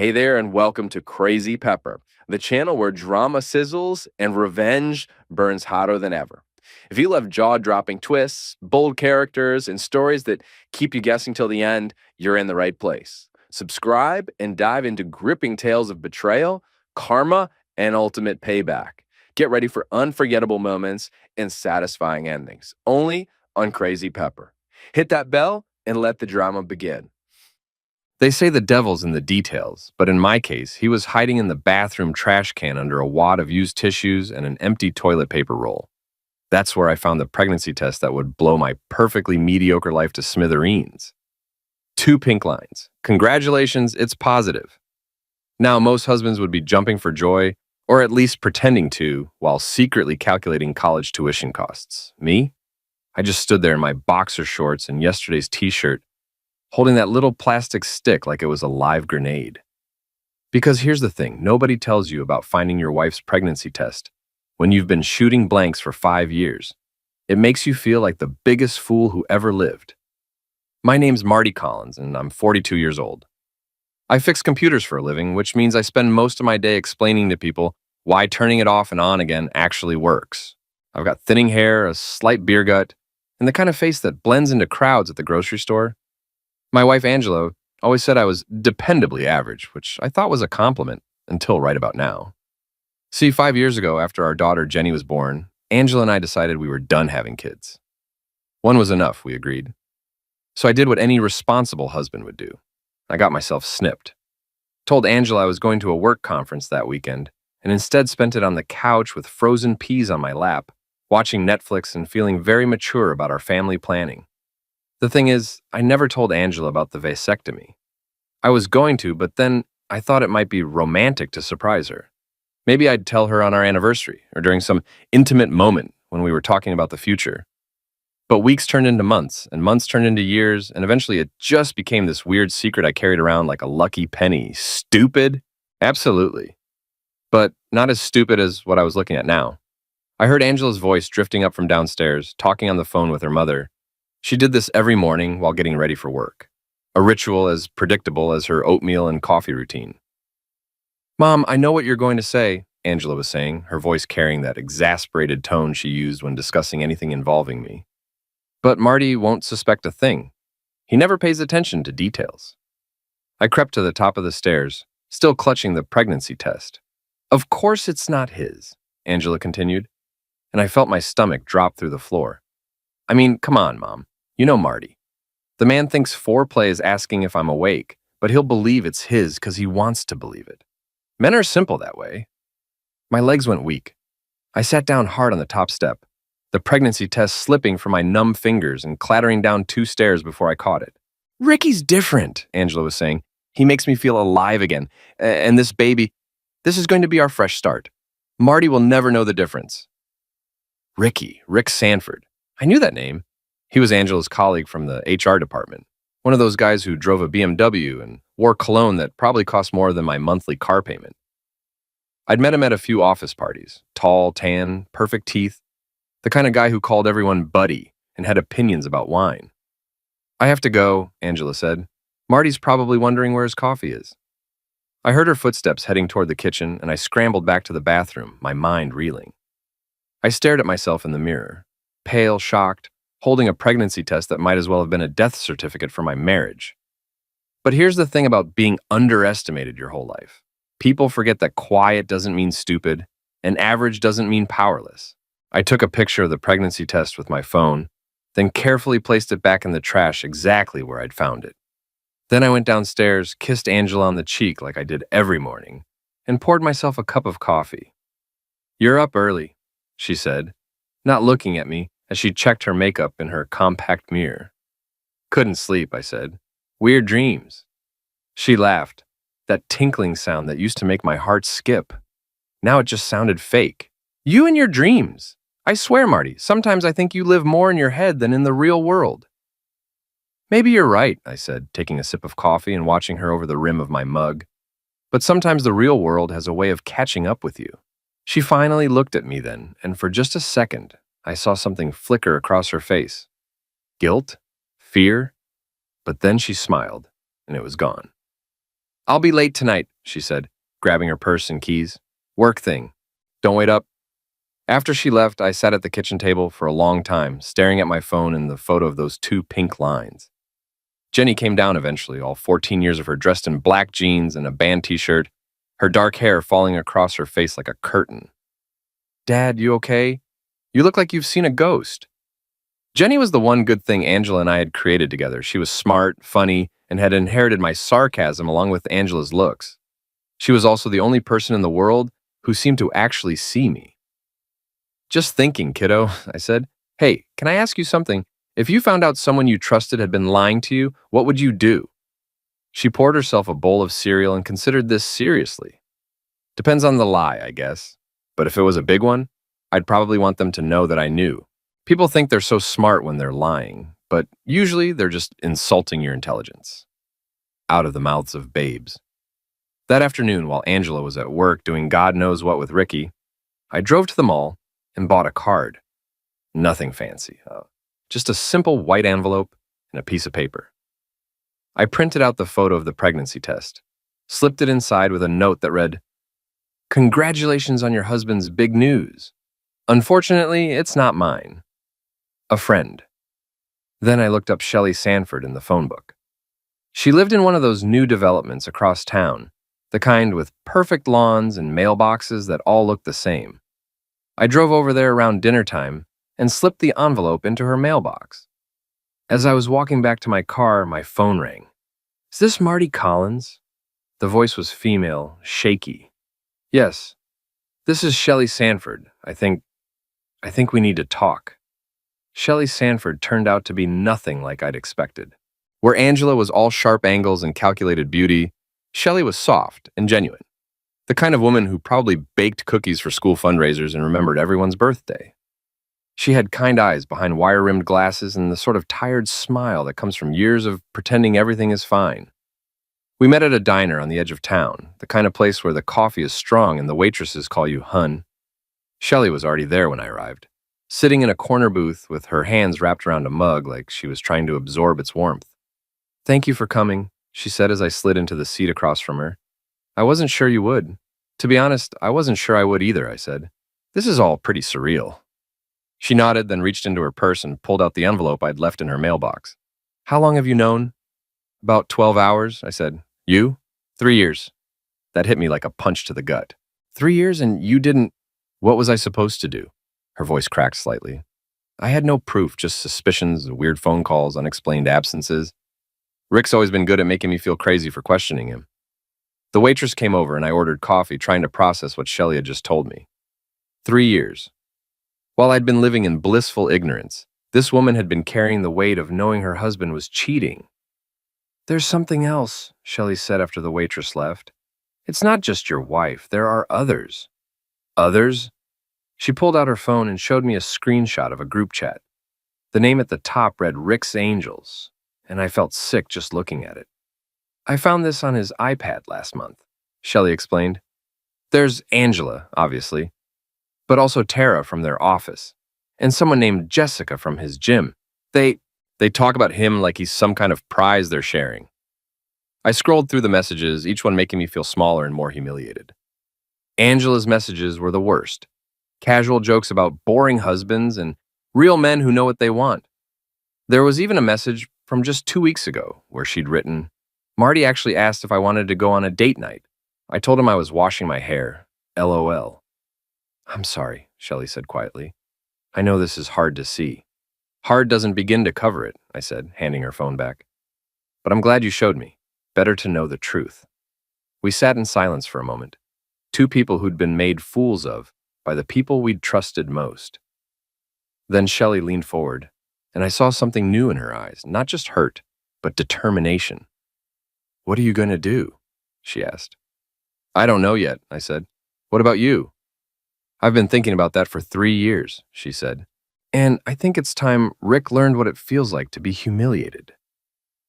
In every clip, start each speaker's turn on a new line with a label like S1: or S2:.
S1: Hey there, and welcome to Crazy Pepper, the channel where drama sizzles and revenge burns hotter than ever. If you love jaw dropping twists, bold characters, and stories that keep you guessing till the end, you're in the right place. Subscribe and dive into gripping tales of betrayal, karma, and ultimate payback. Get ready for unforgettable moments and satisfying endings, only on Crazy Pepper. Hit that bell and let the drama begin. They say the devil's in the details, but in my case, he was hiding in the bathroom trash can under a wad of used tissues and an empty toilet paper roll. That's where I found the pregnancy test that would blow my perfectly mediocre life to smithereens. 2 pink lines. Congratulations, it's positive. Now, most husbands would be jumping for joy, or at least pretending to, while secretly calculating college tuition costs. Me? I just stood there in my boxer shorts and yesterday's t-shirt, holding that little plastic stick like it was a live grenade. Because here's the thing, nobody tells you about finding your wife's pregnancy test when you've been shooting blanks for 5 years. It makes you feel like the biggest fool who ever lived. My name's Marty Collins, and I'm 42 years old. I fix computers for a living, which means I spend most of my day explaining to people why turning it off and on again actually works. I've got thinning hair, a slight beer gut, and the kind of face that blends into crowds at the grocery store. My wife, Angela, always said I was dependably average, which I thought was a compliment until right about now. See, 5 years ago, after our daughter Jenny was born, Angela and I decided we were done having kids. One was enough, we agreed. So I did what any responsible husband would do. I got myself snipped. Told Angela I was going to a work conference that weekend, and instead spent it on the couch with frozen peas on my lap, watching Netflix and feeling very mature about our family planning. The thing is, I never told Angela about the vasectomy. I was going to, but then I thought it might be romantic to surprise her. Maybe I'd tell her on our anniversary or during some intimate moment when we were talking about the future. But weeks turned into months, and months turned into years, and eventually it just became this weird secret I carried around like a lucky penny. Stupid? Absolutely. But not as stupid as what I was looking at now. I heard Angela's voice drifting up from downstairs, talking on the phone with her mother. She did this every morning while getting ready for work, a ritual as predictable as her oatmeal and coffee routine. "Mom, I know what you're going to say," Angela was saying, her voice carrying that exasperated tone she used when discussing anything involving me. But Marty won't suspect a thing. He never pays attention to details. I crept to the top of the stairs, still clutching the pregnancy test. "Of course it's not his," Angela continued, and I felt my stomach drop through the floor. "I mean, come on, Mom. You know Marty. The man thinks foreplay is asking if I'm awake, but he'll believe it's his because he wants to believe it. Men are simple that way." My legs went weak. I sat down hard on the top step, the pregnancy test slipping from my numb fingers and clattering down 2 stairs before I caught it. "Ricky's different," Angela was saying. "He makes me feel alive again. And this baby, this is going to be our fresh start. Marty will never know the difference." Rick Sanford. I knew that name. He was Angela's colleague from the HR department, one of those guys who drove a BMW and wore cologne that probably cost more than my monthly car payment. I'd met him at a few office parties, tall, tan, perfect teeth, the kind of guy who called everyone buddy and had opinions about wine. "I have to go," Angela said. "Marty's probably wondering where his coffee is." I heard her footsteps heading toward the kitchen, and I scrambled back to the bathroom, my mind reeling. I stared at myself in the mirror, pale, shocked, holding a pregnancy test that might as well have been a death certificate for my marriage. But here's the thing about being underestimated your whole life. People forget that quiet doesn't mean stupid, and average doesn't mean powerless. I took a picture of the pregnancy test with my phone, then carefully placed it back in the trash exactly where I'd found it. Then I went downstairs, kissed Angela on the cheek like I did every morning, and poured myself a cup of coffee. "You're up early," she said, not looking at me as she checked her makeup in her compact mirror. "Couldn't sleep," I said. "Weird dreams." She laughed, that tinkling sound that used to make my heart skip. Now it just sounded fake. "You and your dreams. I swear, Marty, sometimes I think you live more in your head than in the real world." "Maybe you're right," I said, taking a sip of coffee and watching her over the rim of my mug. "But sometimes the real world has a way of catching up with you." She finally looked at me then, and for just a second, I saw something flicker across her face. Guilt? Fear? But then she smiled, and it was gone. "I'll be late tonight. she said, grabbing her purse and keys. Work thing. Don't wait up. After she left, I sat at the kitchen table for a long time, staring at my phone and the photo of those two pink lines. Jenny came down eventually, all 14 years of her dressed in black jeans and a band t-shirt, her dark hair falling across her face like a curtain. Dad, you okay? You look like you've seen a ghost. Jenny was the one good thing Angela and I had created together. She was smart, funny, and had inherited my sarcasm along with Angela's looks. She was also the only person in the world who seemed to actually see me. Just thinking, kiddo, I said. Hey, can I ask you something? If you found out someone you trusted had been lying to you, what would you do? She poured herself a bowl of cereal and considered this seriously. Depends on the lie, I guess. But if it was a big one, I'd probably want them to know that I knew. People think they're so smart when they're lying, but usually they're just insulting your intelligence. Out of the mouths of babes. That afternoon, while Angela was at work doing God knows what with Ricky, I drove to the mall and bought a card. Nothing fancy, just a simple white envelope and a piece of paper. I printed out the photo of the pregnancy test, slipped it inside with a note that read, "Congratulations on your husband's big news. Unfortunately, it's not mine. A friend." Then I looked up Shelley Sanford in the phone book. She lived in one of those new developments across town, the kind with perfect lawns and mailboxes that all look the same. I drove over there around dinner time and slipped the envelope into her mailbox. As I was walking back to my car, my phone rang. "Is this Marty Collins?" The voice was female, shaky. "Yes, this is Shelley Sanford. I think we need to talk." Shelley Sanford turned out to be nothing like I'd expected. Where Angela was all sharp angles and calculated beauty, Shelley was soft and genuine. The kind of woman who probably baked cookies for school fundraisers and remembered everyone's birthday. She had kind eyes behind wire-rimmed glasses and the sort of tired smile that comes from years of pretending everything is fine. We met at a diner on the edge of town, the kind of place where the coffee is strong and the waitresses call you hun. Shelley was already there when I arrived, sitting in a corner booth with her hands wrapped around a mug like she was trying to absorb its warmth. "Thank you for coming," she said as I slid into the seat across from her. "I wasn't sure you would." "To be honest, I wasn't sure I would either," I said. "This is all pretty surreal." She nodded, then reached into her purse and pulled out the envelope I'd left in her mailbox. "How long have you known?" "About 12 hours," I said. "You?" "3 years." That hit me like a punch to the gut. 3 years and you didn't— What was I supposed to do? Her voice cracked slightly. I had no proof, just suspicions, weird phone calls, unexplained absences. Rick's always been good at making me feel crazy for questioning him. The waitress came over and I ordered coffee, trying to process what Shelley had just told me. 3 years. While I'd been living in blissful ignorance, this woman had been carrying the weight of knowing her husband was cheating. "There's something else," Shelley said after the waitress left. "It's not just your wife. There are others." "Others?" She pulled out her phone and showed me a screenshot of a group chat. The name at the top read Rick's Angels, and I felt sick just looking at it. "I found this on his iPad last month," Shelley explained. "There's Angela, obviously, but also Tara from their office, and someone named Jessica from his gym. They talk about him like he's some kind of prize they're sharing." I scrolled through the messages, each one making me feel smaller and more humiliated. Angela's messages were the worst. Casual jokes about boring husbands and real men who know what they want. There was even a message from just 2 weeks ago where she'd written, "Marty actually asked if I wanted to go on a date night. I told him I was washing my hair. LOL. "I'm sorry," Shelley said quietly. "I know this is hard to see." "Hard doesn't begin to cover it," I said, handing her phone back. "But I'm glad you showed me. Better to know the truth." We sat in silence for a moment. Two people who'd been made fools of by the people we'd trusted most. Then Shelley leaned forward, and I saw something new in her eyes, not just hurt, but determination. "What are you going to do?" she asked. "I don't know yet," I said. "What about you?" "I've been thinking about that for 3 years," she said. "And I think it's time Rick learned what it feels like to be humiliated."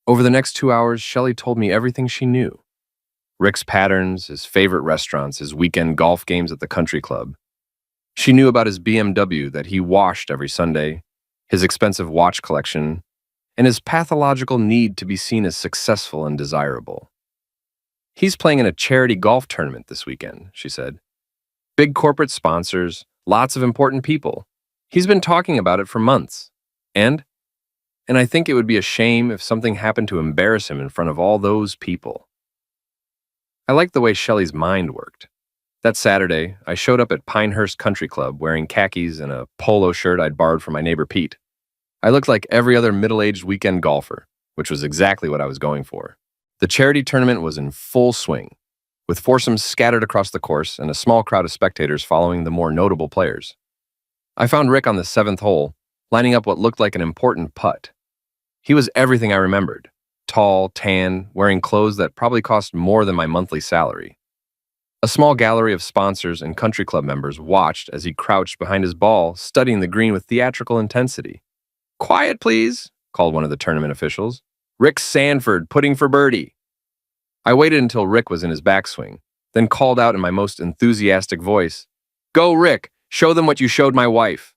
S1: Over the next 2 hours, Shelley told me everything she knew. Rick's patterns, his favorite restaurants, his weekend golf games at the country club. She knew about his BMW that he washed every Sunday, his expensive watch collection, and his pathological need to be seen as successful and desirable. He's playing in a charity golf tournament this weekend, she said. Big corporate sponsors, lots of important people. He's been talking about it for months. And? And I think it would be a shame if something happened to embarrass him in front of all those people. I liked the way Shelley's mind worked. That Saturday, I showed up at Pinehurst Country Club wearing khakis and a polo shirt I'd borrowed from my neighbor Pete. I looked like every other middle-aged weekend golfer, which was exactly what I was going for. The charity tournament was in full swing, with foursomes scattered across the course and a small crowd of spectators following the more notable players. I found Rick on the 7th hole, lining up what looked like an important putt. He was everything I remembered. Tall, tan, wearing clothes that probably cost more than my monthly salary. A small gallery of sponsors and country club members watched as he crouched behind his ball, studying the green with theatrical intensity. "Quiet, please," called one of the tournament officials. "Rick Sanford, putting for birdie." I waited until Rick was in his backswing, then called out in my most enthusiastic voice, "Go, Rick! Show them what you showed my wife."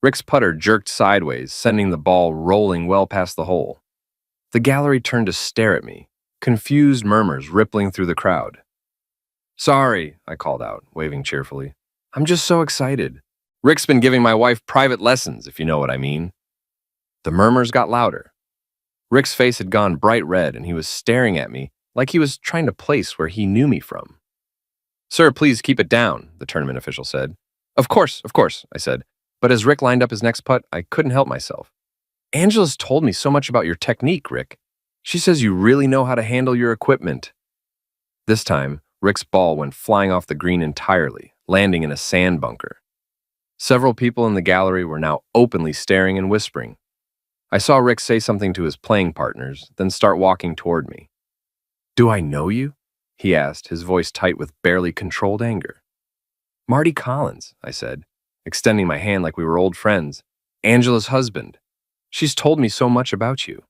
S1: Rick's putter jerked sideways, sending the ball rolling well past the hole. The gallery turned to stare at me, confused murmurs rippling through the crowd. "Sorry," I called out, waving cheerfully. "I'm just so excited. Rick's been giving my wife private lessons, if you know what I mean." The murmurs got louder. Rick's face had gone bright red, and he was staring at me like he was trying to place where he knew me from. "Sir, please keep it down," the tournament official said. Of course," I said. But as Rick lined up his next putt, I couldn't help myself. "Angela's told me so much about your technique, Rick. She says you really know how to handle your equipment." This time, Rick's ball went flying off the green entirely, landing in a sand bunker. Several people in the gallery were now openly staring and whispering. I saw Rick say something to his playing partners, then start walking toward me. "Do I know you?" he asked, his voice tight with barely controlled anger. "Marty Collins," I said, extending my hand like we were old friends. "Angela's husband. She's told me so much about you."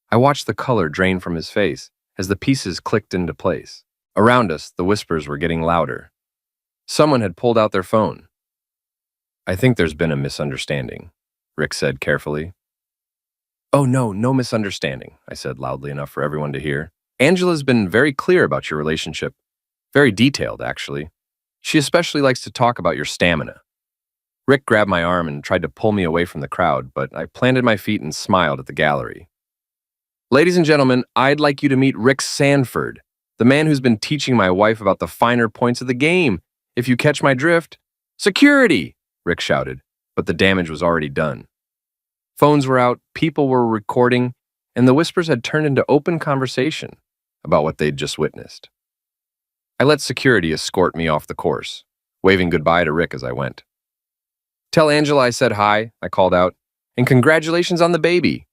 S1: I watched the color drain from his face as the pieces clicked into place. Around us, the whispers were getting louder. Someone had pulled out their phone. "I think there's been a misunderstanding," Rick said carefully. "Oh, no misunderstanding," I said loudly enough for everyone to hear. "Angela's been very clear about your relationship. Very detailed, actually. She especially likes to talk about your stamina." Rick grabbed my arm and tried to pull me away from the crowd, but I planted my feet and smiled at the gallery. "Ladies and gentlemen, I'd like you to meet Rick Sanford, the man who's been teaching my wife about the finer points of the game. If you catch my drift." "Security!" Rick shouted, but the damage was already done. Phones were out, people were recording, and the whispers had turned into open conversation about what they'd just witnessed. I let security escort me off the course, waving goodbye to Rick as I went. "Tell Angela I said hi," I called out, "and congratulations on the baby."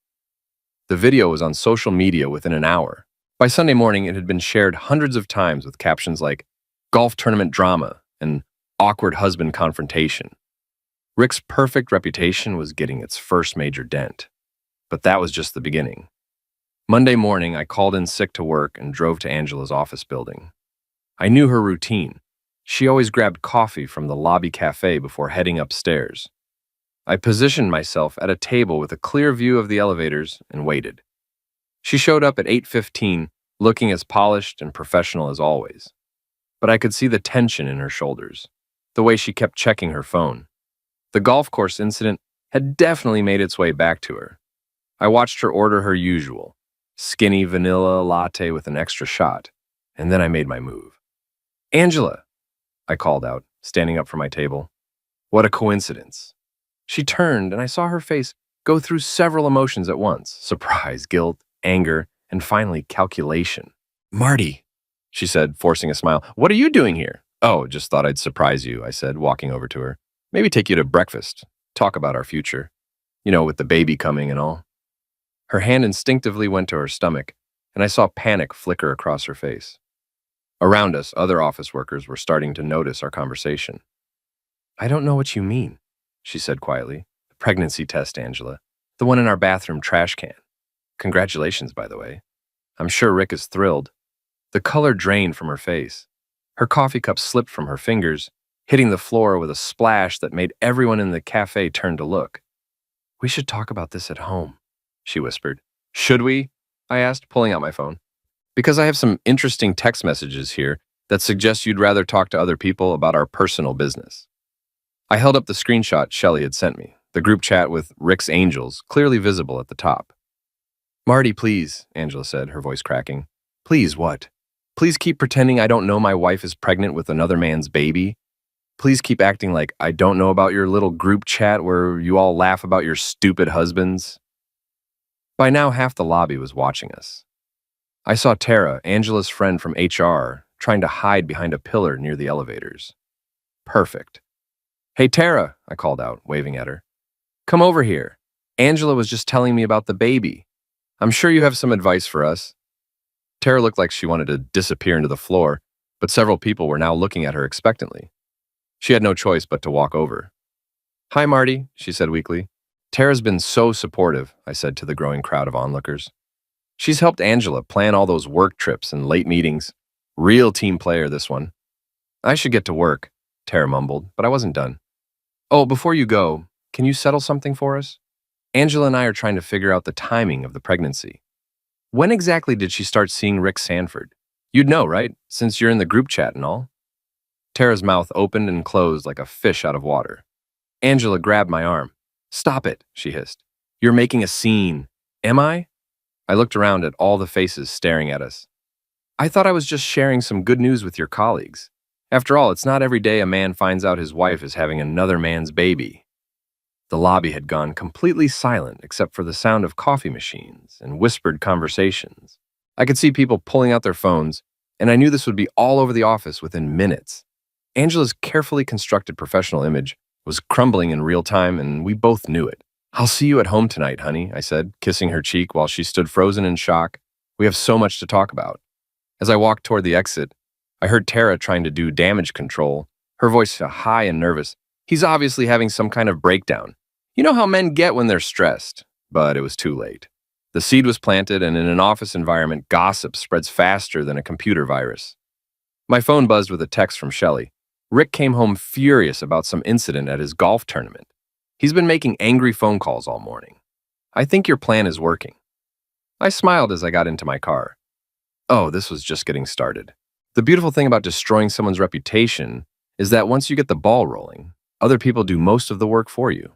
S1: The video was on social media within an hour. By Sunday morning, it had been shared hundreds of times with captions like "golf tournament drama" and "awkward husband confrontation." Rick's perfect reputation was getting its first major dent. But that was just the beginning. Monday morning, I called in sick to work and drove to Angela's office building. I knew her routine. She always grabbed coffee from the lobby cafe before heading upstairs. I positioned myself at a table with a clear view of the elevators and waited. She showed up at 8:15, looking as polished and professional as always. But I could see the tension in her shoulders, the way she kept checking her phone. The golf course incident had definitely made its way back to her. I watched her order her usual, skinny vanilla latte with an extra shot, and then I made my move. "Angela," I called out, standing up from my table. What a coincidence. She turned, and I saw her face go through several emotions at once: surprise, guilt, anger, and finally calculation. "Marty," she said, forcing a smile, "what are you doing here?" "Oh, just thought I'd surprise you," I said, walking over to her. "Maybe take you to breakfast, talk about our future. You know, with the baby coming and all." Her hand instinctively went to her stomach, and I saw panic flicker across her face. Around us, other office workers were starting to notice our conversation. "I don't know what you mean," she said quietly. "The pregnancy test, Angela. The one in our bathroom trash can. Congratulations, by the way. I'm sure Rick is thrilled." The color drained from her face. Her coffee cup slipped from her fingers, hitting the floor with a splash that made everyone in the cafe turn to look. "We should talk about this at home," she whispered. "Should we?" I asked, pulling out my phone. Because I have some interesting text messages here that suggest you'd rather talk to other people about our personal business. I held up the screenshot Shelley had sent me, the group chat with Rick's angels clearly visible at the top. Marty, please, Angela said, her voice cracking. Please what? Please keep pretending I don't know my wife is pregnant with another man's baby. Please keep acting like I don't know about your little group chat where you all laugh about your stupid husbands. By now, half the lobby was watching us. I saw Tara, Angela's friend from HR, trying to hide behind a pillar near the elevators. Perfect. Hey, Tara, I called out, waving at her. Come over here. Angela was just telling me about the baby. I'm sure you have some advice for us. Tara looked like she wanted to disappear into the floor, but several people were now looking at her expectantly. She had no choice but to walk over. Hi, Marty, she said weakly. Tara's been so supportive, I said to the growing crowd of onlookers. She's helped Angela plan all those work trips and late meetings. Real team player, this one. I should get to work, Tara mumbled, but I wasn't done. Oh, before you go, can you settle something for us? Angela and I are trying to figure out the timing of the pregnancy. When exactly did she start seeing Rick Sanford? You'd know, right? Since you're in the group chat and all. Tara's mouth opened and closed like a fish out of water. Angela grabbed my arm. Stop it, she hissed. You're making a scene. Am I? I looked around at all the faces staring at us. I thought I was just sharing some good news with your colleagues. After all, it's not every day a man finds out his wife is having another man's baby. The lobby had gone completely silent except for the sound of coffee machines and whispered conversations. I could see people pulling out their phones, and I knew this would be all over the office within minutes. Angela's carefully constructed professional image was crumbling in real time, and we both knew it. I'll see you at home tonight, honey, I said, kissing her cheek while she stood frozen in shock. We have so much to talk about. As I walked toward the exit, I heard Tara trying to do damage control, her voice high and nervous. He's obviously having some kind of breakdown. You know how men get when they're stressed. But it was too late. The seed was planted, and in an office environment, gossip spreads faster than a computer virus. My phone buzzed with a text from Shelley. Rick came home furious about some incident at his golf tournament. He's been making angry phone calls all morning. I think your plan is working. I smiled as I got into my car. Oh, this was just getting started. The beautiful thing about destroying someone's reputation is that once you get the ball rolling, other people do most of the work for you.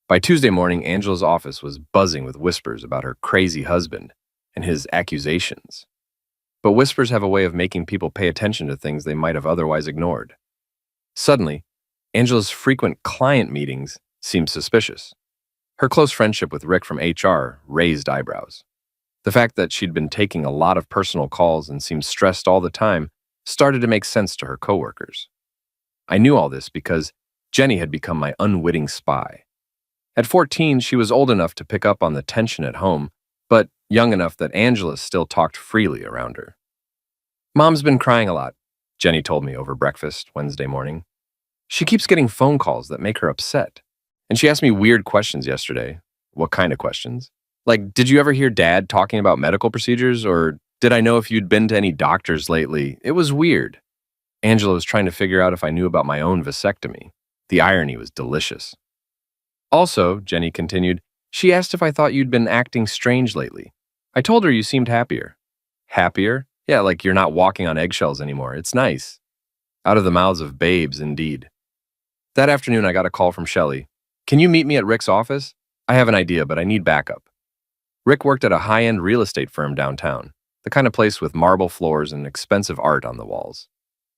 S1: By Tuesday morning, Angela's office was buzzing with whispers about her crazy husband and his accusations. But whispers have a way of making people pay attention to things they might have otherwise ignored. Suddenly, Angela's frequent client meetings seemed suspicious. Her close friendship with Rick from HR raised eyebrows. The fact that she'd been taking a lot of personal calls and seemed stressed all the time started to make sense to her coworkers. I knew all this because Jenny had become my unwitting spy. At 14, she was old enough to pick up on the tension at home, but young enough that Angela still talked freely around her. Mom's been crying a lot, Jenny told me over breakfast Wednesday morning. She keeps getting phone calls that make her upset. And she asked me weird questions yesterday. What kind of questions? Like, did you ever hear Dad talking about medical procedures? Or did I know if you'd been to any doctors lately? It was weird. Angela was trying to figure out if I knew about my own vasectomy. The irony was delicious. Also, Jenny continued, she asked if I thought you'd been acting strange lately. I told her you seemed happier. Happier? Yeah, like you're not walking on eggshells anymore. It's nice. Out of the mouths of babes, indeed. That afternoon, I got a call from Shelley. Can you meet me at Rick's office? I have an idea, but I need backup. Rick worked at a high-end real estate firm downtown, the kind of place with marble floors and expensive art on the walls.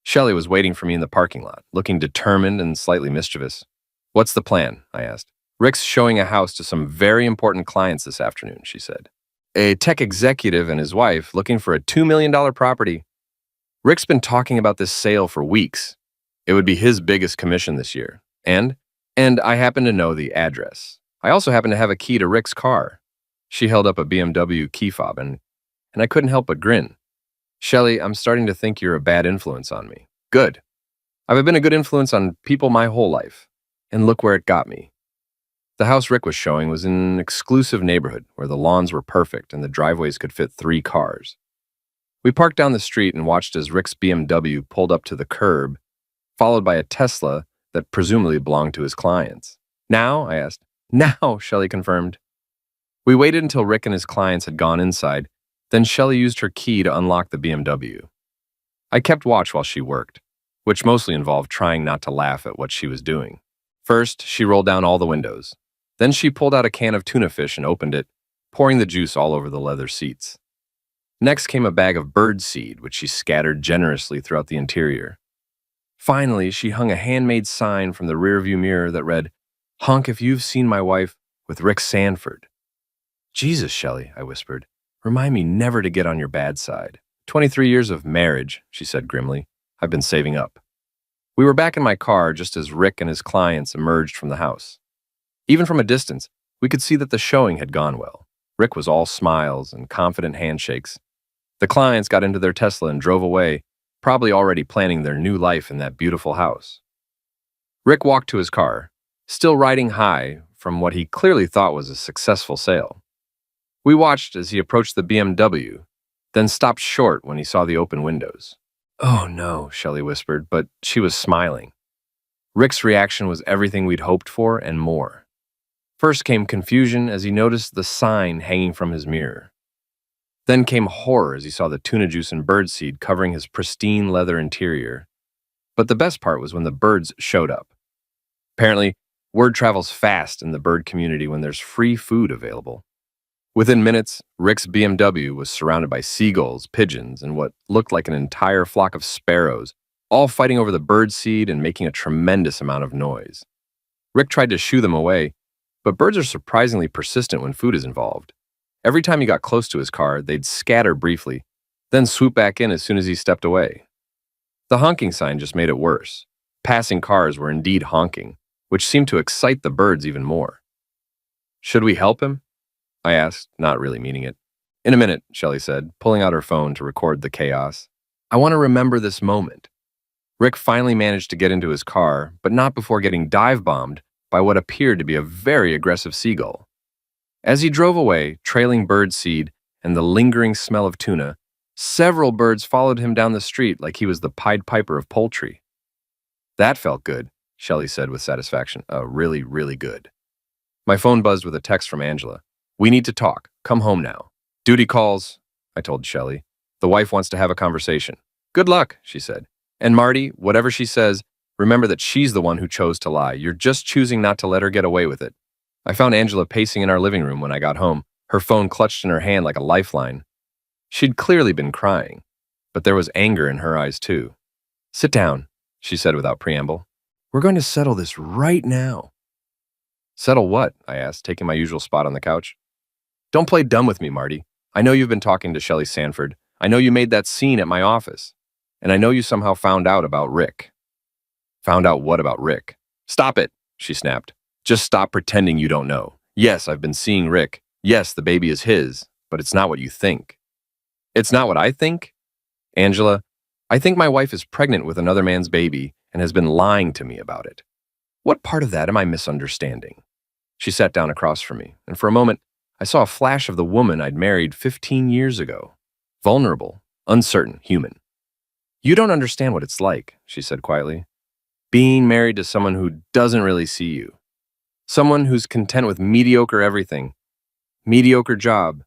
S1: Shelley was waiting for me in the parking lot, looking determined and slightly mischievous. What's the plan? I asked. Rick's showing a house to some very important clients this afternoon, she said. A tech executive and his wife looking for a $2 million property. Rick's been talking about this sale for weeks. It would be his biggest commission this year. And I happen to know the address. I also happen to have a key to Rick's car. She held up a BMW key fob, and I couldn't help but grin. Shelley, I'm starting to think you're a bad influence on me. Good. I've been a good influence on people my whole life. And look where it got me. The house Rick was showing was in an exclusive neighborhood where the lawns were perfect and the driveways could fit 3 cars. We parked down the street and watched as Rick's BMW pulled up to the curb, followed by a Tesla that presumably belonged to his clients. Now? I asked. Now, Shelley confirmed. We waited until Rick and his clients had gone inside, Then Shelley used her key to unlock the BMW. I kept watch while she worked, which mostly involved trying not to laugh at what she was doing. First, she rolled down all the windows. Then she pulled out a can of tuna fish and opened it, pouring the juice all over the leather seats. Next came a bag of bird seed, which she scattered generously throughout the interior. Finally, she hung a handmade sign from the rearview mirror that read, "Honk if you've seen my wife with Rick Sanford." "Jesus, Shelley," I whispered, "remind me never to get on your bad side." 23 years of marriage, she said grimly. I've been saving up. We were back in my car just as Rick and his clients emerged from the house. Even from a distance, we could see that the showing had gone well. Rick was all smiles and confident handshakes. The clients got into their Tesla and drove away, probably already planning their new life in that beautiful house. Rick walked to his car, still riding high from what he clearly thought was a successful sale. We watched as he approached the BMW, then stopped short when he saw the open windows. "Oh no," Shelley whispered, but she was smiling. Rick's reaction was everything we'd hoped for and more. First came confusion as he noticed the sign hanging from his mirror. Then came horror as he saw the tuna juice and birdseed covering his pristine leather interior. But the best part was when the birds showed up. Apparently, word travels fast in the bird community when there's free food available. Within minutes, Rick's BMW was surrounded by seagulls, pigeons, and what looked like an entire flock of sparrows, all fighting over the birdseed and making a tremendous amount of noise. Rick tried to shoo them away, but birds are surprisingly persistent when food is involved. Every time he got close to his car, they'd scatter briefly, then swoop back in as soon as he stepped away. The honking sign just made it worse. Passing cars were indeed honking, which seemed to excite the birds even more. "Should we help him?" I asked, not really meaning it. "In a minute," Shelley said, pulling out her phone to record the chaos. "I want to remember this moment." Rick finally managed to get into his car, but not before getting dive-bombed by what appeared to be a very aggressive seagull. As he drove away, trailing birdseed and the lingering smell of tuna, several birds followed him down the street like he was the Pied Piper of poultry. "That felt good," Shelley said with satisfaction. Really, really good." My phone buzzed with a text from Angela. "We need to talk. Come home now." "Duty calls," I told Shelley. "The wife wants to have a conversation." "Good luck," she said. "And Marty, whatever she says, remember that she's the one who chose to lie. You're just choosing not to let her get away with it." I found Angela pacing in our living room when I got home, her phone clutched in her hand like a lifeline. She'd clearly been crying, but there was anger in her eyes too. "Sit down," she said without preamble. "We're going to settle this right now." "Settle what?" I asked, taking my usual spot on the couch. "Don't play dumb with me, Marty. I know you've been talking to Shelley Sanford. I know you made that scene at my office. And I know you somehow found out about Rick." "Found out what about Rick?" "Stop it," she snapped. "Just stop pretending you don't know. Yes, I've been seeing Rick. Yes, the baby is his, but it's not what you think." "It's not what I think?" "Angela, I think my wife is pregnant with another man's baby and has been lying to me about it. What part of that am I misunderstanding?" She sat down across from me, and for a moment, I saw a flash of the woman I'd married 15 years ago. Vulnerable, uncertain, human. "You don't understand what it's like," she said quietly. "Being married to someone who doesn't really see you. Someone who's content with mediocre everything. Mediocre job,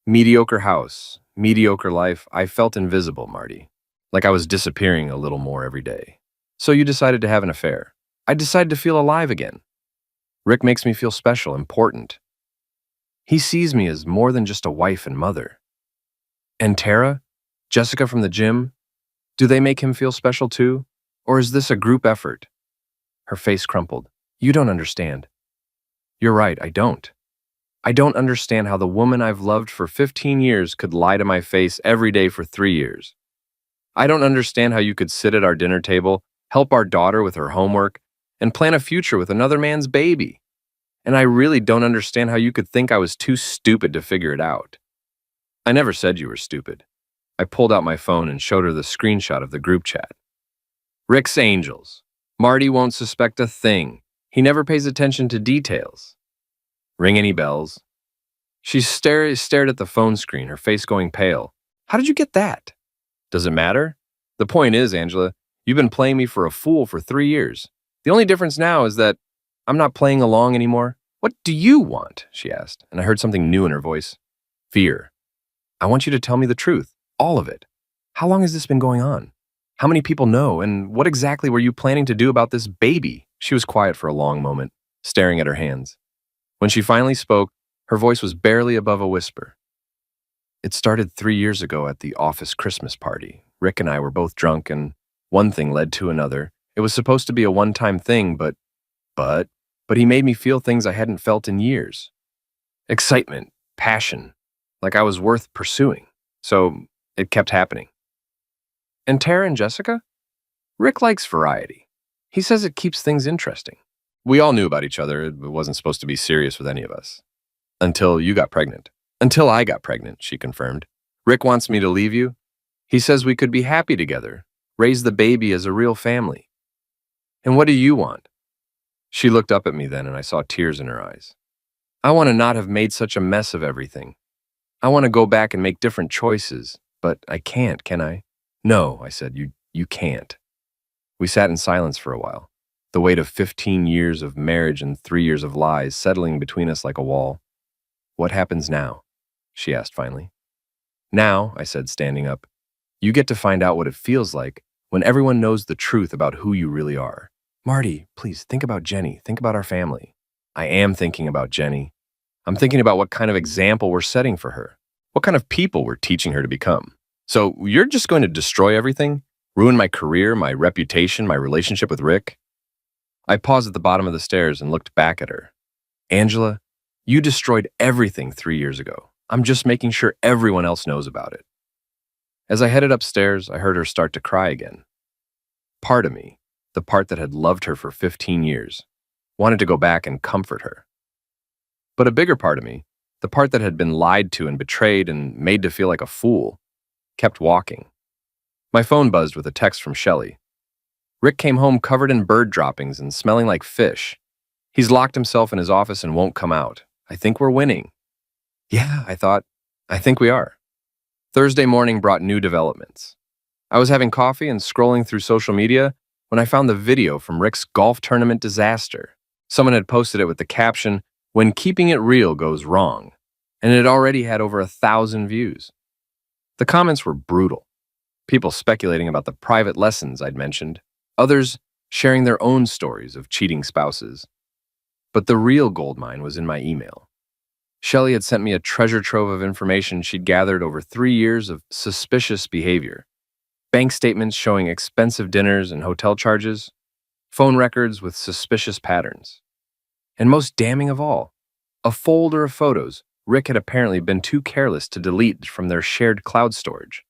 S1: mediocre house, mediocre life. I felt invisible, Marty. Like I was disappearing a little more every day. So you decided to have an affair. I decided to feel alive again. Rick makes me feel special, important. He sees me as more than just a wife and mother. And Tara, Jessica from the gym, do they make him feel special too? Or is this a group effort?" Her face crumpled. "You don't understand." "You're right, I don't. I don't understand how the woman I've loved for 15 years could lie to my face every day for 3 years. I don't understand how you could sit at our dinner table, help our daughter with her homework, and plan a future with another man's baby. And I really don't understand how you could think I was too stupid to figure it out." "I never said you were stupid." I pulled out my phone and showed her the screenshot of the group chat. "Rick's angels. Marty won't suspect a thing. He never pays attention to details. Ring any bells?" She stared at the phone screen, her face going pale. "How did you get that?" "Does it matter? The point is, Angela, you've been playing me for a fool for 3 years. The only difference now is that I'm not playing along anymore." "What do you want?" she asked, and I heard something new in her voice. "Fear." I want you to tell me the truth. All of it. How long has this been going on? How many people know? And what exactly were you planning to do about this baby?" She was quiet for a long moment, staring at her hands. When she finally spoke, her voice was barely above a whisper. "It started 3 years ago at the office Christmas party. Rick and I were both drunk, and one thing led to another. It was supposed to be a one-time thing, but, but he made me feel things I hadn't felt in years. Excitement, passion, like I was worth pursuing. So it kept happening." "And Tara and Jessica?" "Rick likes variety. He says it keeps things interesting. We all knew about each other. It wasn't supposed to be serious with any of us. Until you got pregnant." "Until I got pregnant," she confirmed. "Rick wants me to leave you. He says we could be happy together, raise the baby as a real family." "And what do you want?" She looked up at me then, and I saw tears in her eyes. "I want to not have made such a mess of everything. I want to go back and make different choices, but I can't, can I?" "No," I said, you can't." We sat in silence for a while, the weight of 15 years of marriage and 3 years of lies settling between us like a wall. "What happens now?" she asked finally. "Now," I said, standing up, "you get to find out what it feels like when everyone knows the truth about who you really are." "Marty, please think about Jenny. Think about our family." "I am thinking about Jenny. I'm thinking about what kind of example we're setting for her, what kind of people we're teaching her to become. So you're just going to destroy everything? Ruin my career, my reputation, my relationship with Rick?" I paused at the bottom of the stairs and looked back at her. "Angela, you destroyed everything 3 years ago. I'm just making sure everyone else knows about it." As I headed upstairs, I heard her start to cry again. Part of me, the part that had loved her for 15 years, wanted to go back and comfort her. But a bigger part of me, the part that had been lied to and betrayed and made to feel like a fool, kept walking. My phone buzzed with a text from Shelley. "Rick came home covered in bird droppings and smelling like fish. He's locked himself in his office and won't come out. I think we're winning." Yeah, I thought, I think we are. Thursday morning brought new developments. I was having coffee and scrolling through social media when I found the video from Rick's golf tournament disaster. Someone had posted it with the caption, "When keeping it real goes wrong," and it had already had over 1,000 views. The comments were brutal. People speculating about the private lessons I'd mentioned, others sharing their own stories of cheating spouses. But the real goldmine was in my email. Shelley had sent me a treasure trove of information she'd gathered over 3 years of suspicious behavior. Bank statements showing expensive dinners and hotel charges, phone records with suspicious patterns. And most damning of all, a folder of photos Rick had apparently been too careless to delete from their shared cloud storage.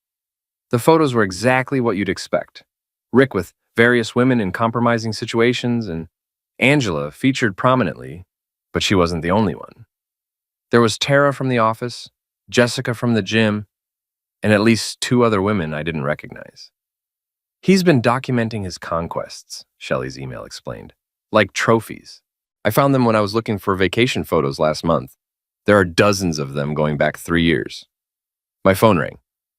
S1: The photos were exactly what you'd expect. Rick with various women in compromising situations, and Angela featured prominently, but she wasn't the only one. There was Tara from the office, Jessica from the gym, and at least 2 other women I didn't recognize. "He's been documenting his conquests," Shelley's email explained, "like trophies. I found them when I was looking for vacation photos last month. There are dozens of them going back 3 years. My phone rang.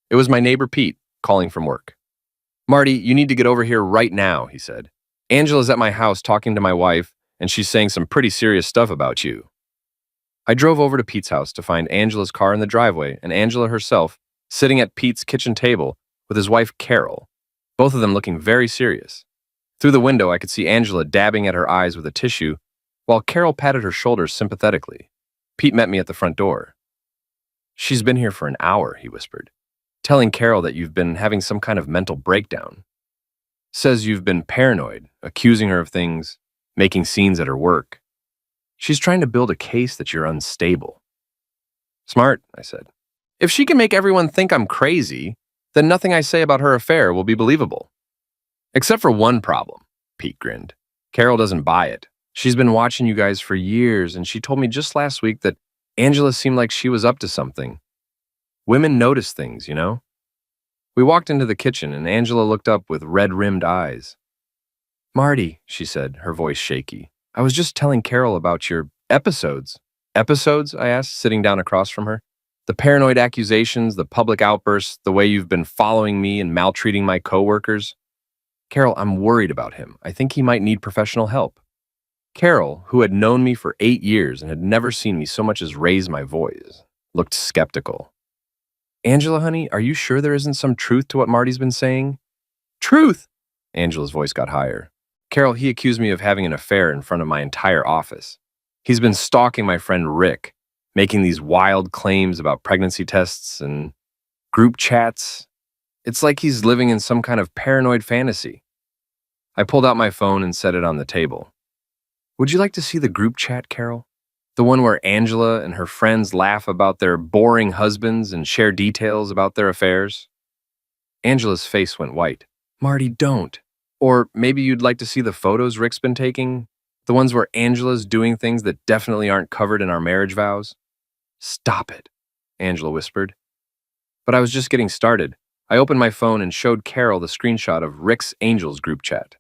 S1: It was my neighbor Pete, calling from work. "Marty, you need to get over here right now," he said. "Angela's at my house talking to my wife, and she's saying some pretty serious stuff about you." I drove over to Pete's house to find Angela's car in the driveway and Angela herself sitting at Pete's kitchen table with his wife Carol, both of them looking very serious. Through the window, I could see Angela dabbing at her eyes with a tissue, while Carol patted her shoulders sympathetically. Pete met me at the front door. "She's been here for an hour," he whispered, "telling Carol that you've been having some kind of mental breakdown. Says you've been paranoid, accusing her of things, making scenes at her work. She's trying to build a case that you're unstable." "Smart," I said. "If she can make everyone think I'm crazy, then nothing I say about her affair will be believable." "Except for one problem," Pete grinned. "Carol doesn't buy it. She's been watching you guys for years, and she told me just last week that Angela seemed like she was up to something. Women notice things, you know?" We walked into the kitchen, and Angela looked up with red-rimmed eyes. "Marty," she said, her voice shaky, "I was just telling Carol about your episodes." "Episodes?" I asked, sitting down across from her. "The paranoid accusations, the public outbursts, the way you've been following me and maltreating my coworkers." "Carol, I'm worried about him. I think he might need professional help." Carol, who had known me for 8 years and had never seen me so much as raise my voice, looked skeptical. Angela, honey, are you sure there isn't some truth to what Marty's been saying? Truth! Angela's voice got higher. Carol, he accused me of having an affair in front of my entire office. He's been stalking my friend Rick, making these wild claims about pregnancy tests and group chats. It's like he's living in some kind of paranoid fantasy. I pulled out my phone and set it on the table. Would you like to see the group chat, Carol? The one where Angela and her friends laugh about their boring husbands and share details about their affairs? Angela's face went white. Marty, don't. Or maybe you'd like to see the photos Rick's been taking? The ones where Angela's doing things that definitely aren't covered in our marriage vows? Stop it, Angela whispered. But I was just getting started. I opened my phone and showed Carol the screenshot of Rick's Angels group chat.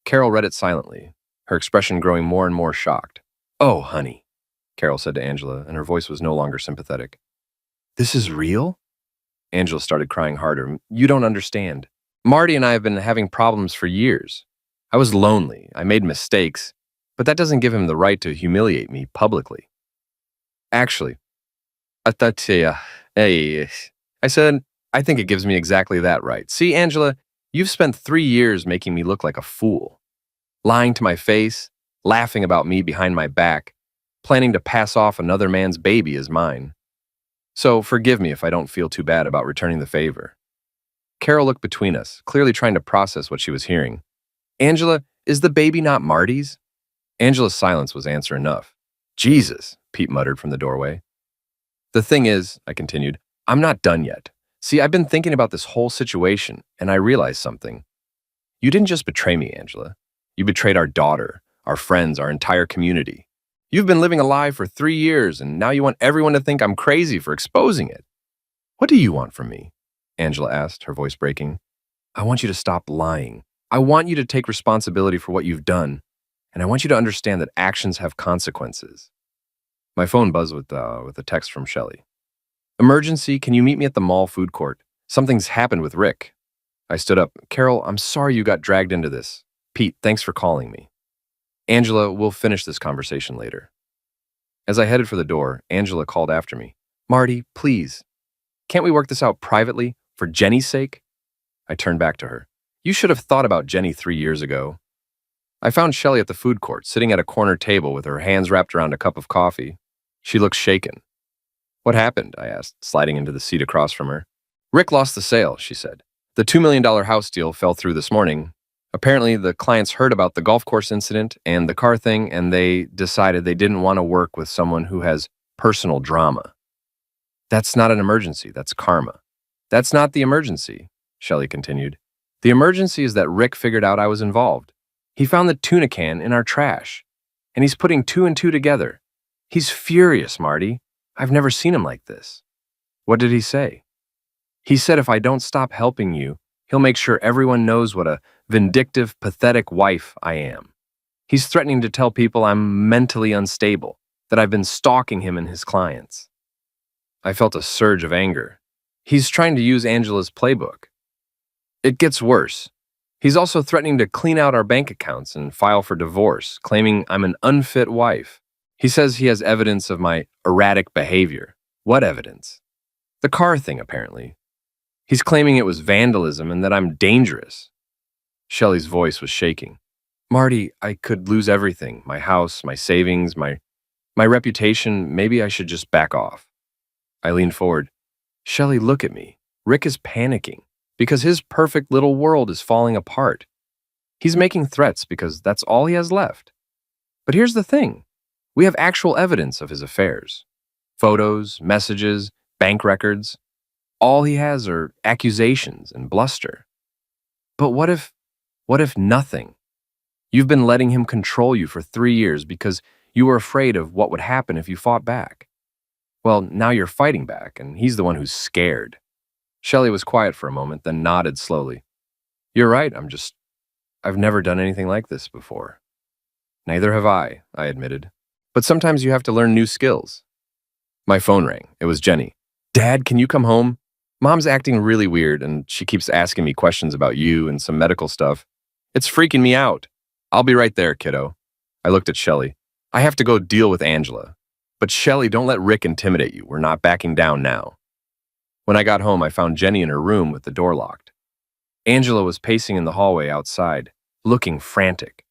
S1: Carol read it silently, her expression growing more and more shocked. Oh, honey, Carol said to Angela, and her voice was no longer sympathetic. This is real? Angela started crying harder. You don't understand. Marty and I have been having problems for years. I was lonely. I made mistakes, but that doesn't give him the right to humiliate me publicly. Actually, I said, I think it gives me exactly that right. See, Angela, you've spent 3 years making me look like a fool, lying to my face, laughing about me behind my back, planning to pass off another man's baby as mine. So forgive me if I don't feel too bad about returning the favor. Carol looked between us, clearly trying to process what she was hearing. Angela, is the baby not Marty's? Angela's silence was answer enough. Jesus, Pete muttered from the doorway. The thing is, I continued, I'm not done yet. See, I've been thinking about this whole situation, and I realized something. You didn't just betray me, Angela. You betrayed our daughter, our friends, our entire community. You've been living a lie for 3 years, and now you want everyone to think I'm crazy for exposing it. What do you want from me? Angela asked, her voice breaking. I want you to stop lying. I want you to take responsibility for what you've done, and I want you to understand that actions have consequences. My phone buzzed with a text from Shelley. Emergency, can you meet me at the mall food court? Something's happened with Rick. I stood up. Carol, I'm sorry you got dragged into this. Pete, thanks for calling me. Angela, we'll finish this conversation later. As I headed for the door, Angela called after me. Marty, please. Can't we work this out privately, for Jenny's sake? I turned back to her. You should have thought about Jenny 3 years ago. I found Shelley at the food court, sitting at a corner table with her hands wrapped around a cup of coffee. She looked shaken. What happened? I asked, sliding into the seat across from her. Rick lost the sale, she said. The $2 million house deal fell through this morning. Apparently, the clients heard about the golf course incident and the car thing, and they decided they didn't want to work with someone who has personal drama. That's not an emergency, that's karma. That's not the emergency, Shelley continued. The emergency is that Rick figured out I was involved. He found the tuna can in our trash, and he's putting 2 and 2 together. He's furious, Marty. I've never seen him like this. What did he say? He said if I don't stop helping you, he'll make sure everyone knows what a vindictive, pathetic wife I am. He's threatening to tell people I'm mentally unstable, that I've been stalking him and his clients. I felt a surge of anger. He's trying to use Angela's playbook. It gets worse. He's also threatening to clean out our bank accounts and file for divorce, claiming I'm an unfit wife. He says he has evidence of my erratic behavior. What evidence? The car thing, apparently. He's claiming it was vandalism and that I'm dangerous. Shelley's voice was shaking. Marty, I could lose everything. My house, my savings, my reputation. Maybe I should just back off. I leaned forward. Shelley, look at me. Rick is panicking because his perfect little world is falling apart. He's making threats because that's all he has left. But here's the thing. We have actual evidence of his affairs. Photos, messages, bank records. All he has are accusations and bluster. But what if nothing? You've been letting him control you for 3 years because you were afraid of what would happen if you fought back. Well, now you're fighting back, and he's the one who's scared. Shelley was quiet for a moment, then nodded slowly. You're right, I've never done anything like this before. Neither have I admitted. But sometimes you have to learn new skills. My phone rang. It was Jenny. Dad, can you come home? Mom's acting really weird, and she keeps asking me questions about you and some medical stuff. It's freaking me out. I'll be right there, kiddo. I looked at Shelley. I have to go deal with Angela. But Shelley, don't let Rick intimidate you. We're not backing down now. When I got home, I found Jenny in her room with the door locked. Angela was pacing in the hallway outside, looking frantic.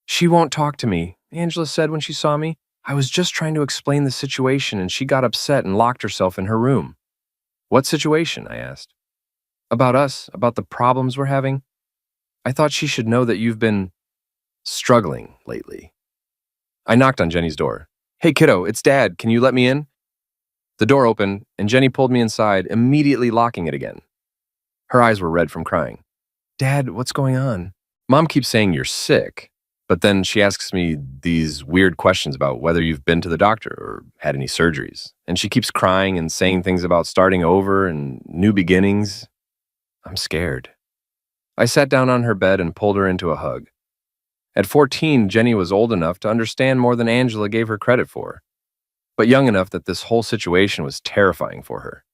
S1: "She won't talk to me," Angela said when she saw me. "I was just trying to explain the situation and she got upset and locked herself in her room." "What situation?" I asked. "About us, about the problems we're having. I thought she should know that you've been struggling lately." I knocked on Jenny's door. "Hey kiddo, it's Dad. Can you let me in?" The door opened and Jenny pulled me inside, immediately locking it again. Her eyes were red from crying. "Dad, what's going on?" "Mom keeps saying you're sick, but then she asks me these weird questions about whether you've been to the doctor or had any surgeries. And she keeps crying and saying things about starting over and new beginnings. I'm scared." I sat down on her bed and pulled her into a hug. At 14, Jenny was old enough to understand more than Angela gave her credit for, but young enough that this whole situation was terrifying for her.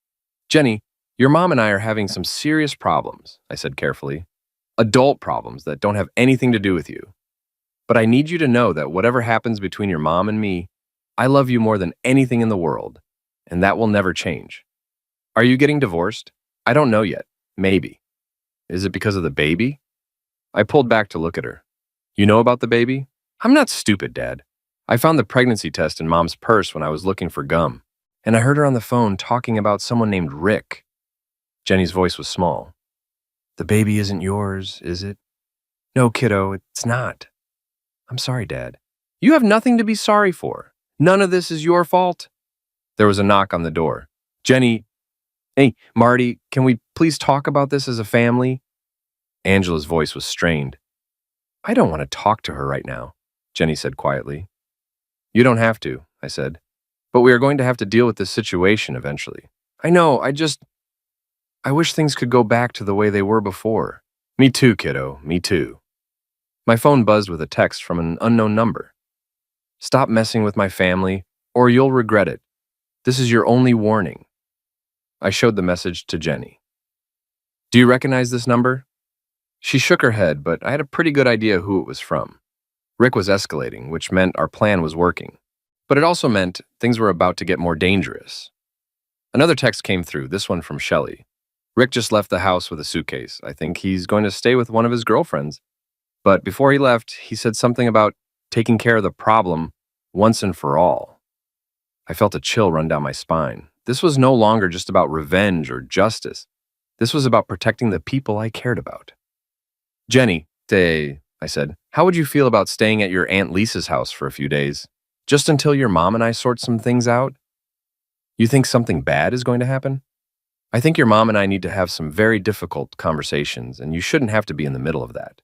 S1: "Jenny, your mom and I are having some serious problems," I said carefully. "Adult problems that don't have anything to do with you. But I need you to know that whatever happens between your mom and me, I love you more than anything in the world, and that will never change. Are you getting divorced? I don't know yet. Maybe. Is it because of the baby?" I pulled back to look at her. "You know about the baby?" "I'm not stupid, Dad. I found the pregnancy test in Mom's purse when I was looking for gum, and I heard her on the phone talking about someone named Rick." Jenny's voice was small. "The baby isn't yours, is it?" "No, kiddo, it's not." "I'm sorry, Dad." "You have nothing to be sorry for. None of this is your fault." There was a knock on the door. "Jenny, hey, Marty, can we please talk about this as a family?" Angela's voice was strained. "I don't want to talk to her right now," Jenny said quietly. "You don't have to," I said, "but we are going to have to deal with this situation eventually." "I know, I wish things could go back to the way they were before." "Me too, kiddo, me too." My phone buzzed with a text from an unknown number. "Stop messing with my family, or you'll regret it. This is your only warning." I showed the message to Jenny. "Do you recognize this number?" She shook her head, but I had a pretty good idea who it was from. Rick was escalating, which meant our plan was working. But it also meant things were about to get more dangerous. Another text came through, this one from Shelley. "Rick just left the house with a suitcase. I think he's going to stay with one of his girlfriends. But before he left, he said something about taking care of the problem once and for all." I felt a chill run down my spine. This was no longer just about revenge or justice. This was about protecting the people I cared about. "Jenny, I said, how would you feel about staying at your Aunt Lisa's house for a few days? Just until your mom and I sort some things out? You think something bad is going to happen? I think your mom and I need to have some very difficult conversations, and you shouldn't have to be in the middle of that."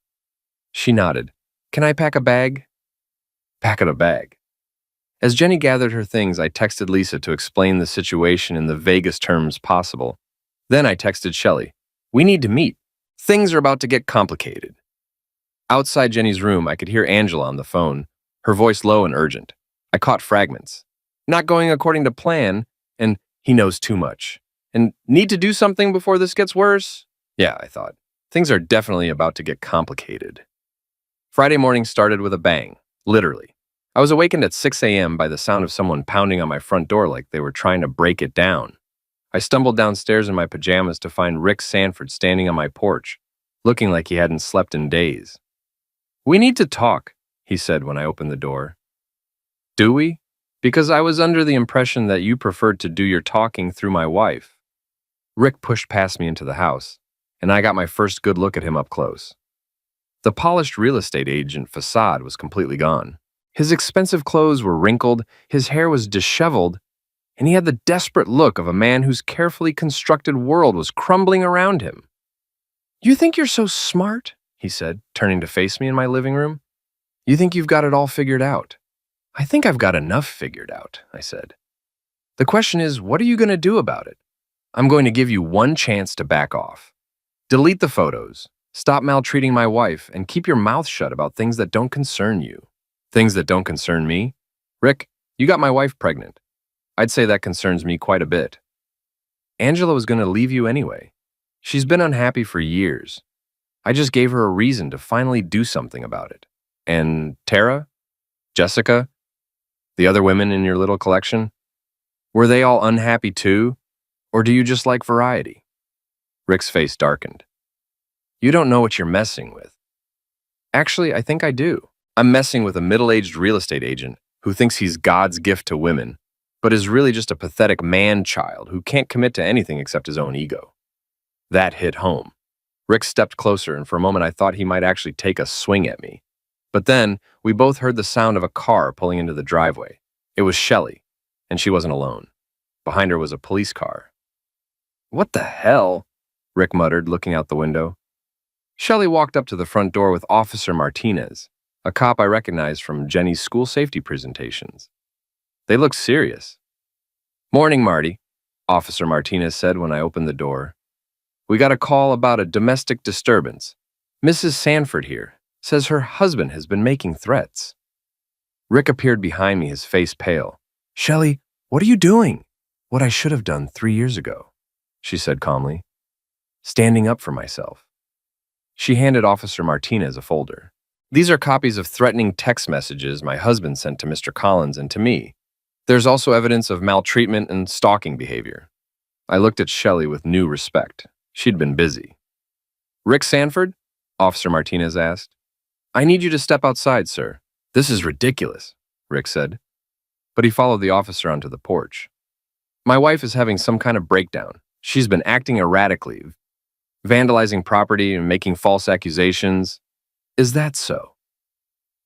S1: She nodded. "Can I pack a bag?" Pack a bag. As Jenny gathered her things, I texted Lisa to explain the situation in the vaguest terms possible. Then I texted Shelley. "We need to meet. Things are about to get complicated." Outside Jenny's room, I could hear Angela on the phone, her voice low and urgent. I caught fragments. "Not going according to plan," and "he knows too much," and "need to do something before this gets worse." Yeah, I thought. Things are definitely about to get complicated. Friday morning started with a bang, literally. I was awakened at 6 a.m. by the sound of someone pounding on my front door like they were trying to break it down. I stumbled downstairs in my pajamas to find Rick Sanford standing on my porch, looking like he hadn't slept in days. "We need to talk," he said when I opened the door. "Do we? Because I was under the impression that you preferred to do your talking through my wife." Rick pushed past me into the house, and I got my first good look at him up close. The polished real estate agent facade was completely gone. His expensive clothes were wrinkled, his hair was disheveled, and he had the desperate look of a man whose carefully constructed world was crumbling around him. "You think you're so smart?" he said, turning to face me in my living room. "You think you've got it all figured out?" "I think I've got enough figured out," I said. "The question is, what are you going to do about it? I'm going to give you one chance to back off. Delete the photos, stop maltreating my wife, and keep your mouth shut about things that don't concern you." "Things that don't concern me?" "Rick, you got my wife pregnant. I'd say that concerns me quite a bit. Angela was going to leave you anyway. She's been unhappy for years. I just gave her a reason to finally do something about it. And Tara? Jessica? The other women in your little collection? Were they all unhappy too? Or do you just like variety? Rick's face darkened. You don't know what you're messing with. Actually, I think I do. I'm messing with a middle-aged real estate agent who thinks he's God's gift to women, but is really just a pathetic man-child who can't commit to anything except his own ego. That hit home. Rick stepped closer, and for a moment I thought he might actually take a swing at me. But then, we both heard the sound of a car pulling into the driveway. It was Shelley, and she wasn't alone. Behind her was a police car. What the hell? Rick muttered, looking out the window. Shelley walked up to the front door with Officer Martinez, a cop I recognized from Jenny's school safety presentations. They looked serious. Morning, Marty, Officer Martinez said when I opened the door. We got a call about a domestic disturbance. Mrs. Sanford here says her husband has been making threats. Rick appeared behind me, his face pale. Shelley, what are you doing? What I should have done 3 years ago, she said calmly. Standing up for myself. She handed Officer Martinez a folder. These are copies of threatening text messages my husband sent to Mr. Collins and to me. There's also evidence of maltreatment and stalking behavior. I looked at Shelley with new respect. She'd been busy. Rick Sanford? Officer Martinez asked. I need you to step outside, sir. This is ridiculous, Rick said. But he followed the officer onto the porch. My wife is having some kind of breakdown. She's been acting erratically, vandalizing property and making false accusations. Is that so?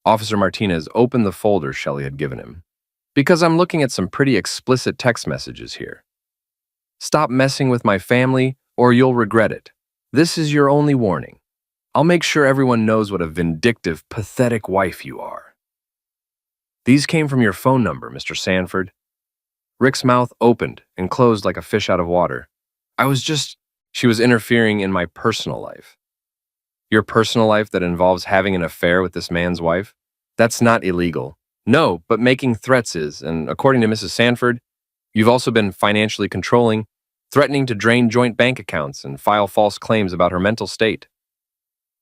S1: Officer Martinez opened the folder Shelley had given him. Because I'm looking at some pretty explicit text messages here. Stop messing with my family or you'll regret it. This is your only warning. I'll make sure everyone knows what a vindictive, pathetic wife you are. These came from your phone number, Mr. Sanford. Rick's mouth opened and closed like a fish out of water. She was interfering in my personal life. Your personal life that involves having an affair with this man's wife? That's not illegal. No, but making threats is, and according to Mrs. Sanford, you've also been financially controlling, threatening to drain joint bank accounts and file false claims about her mental state.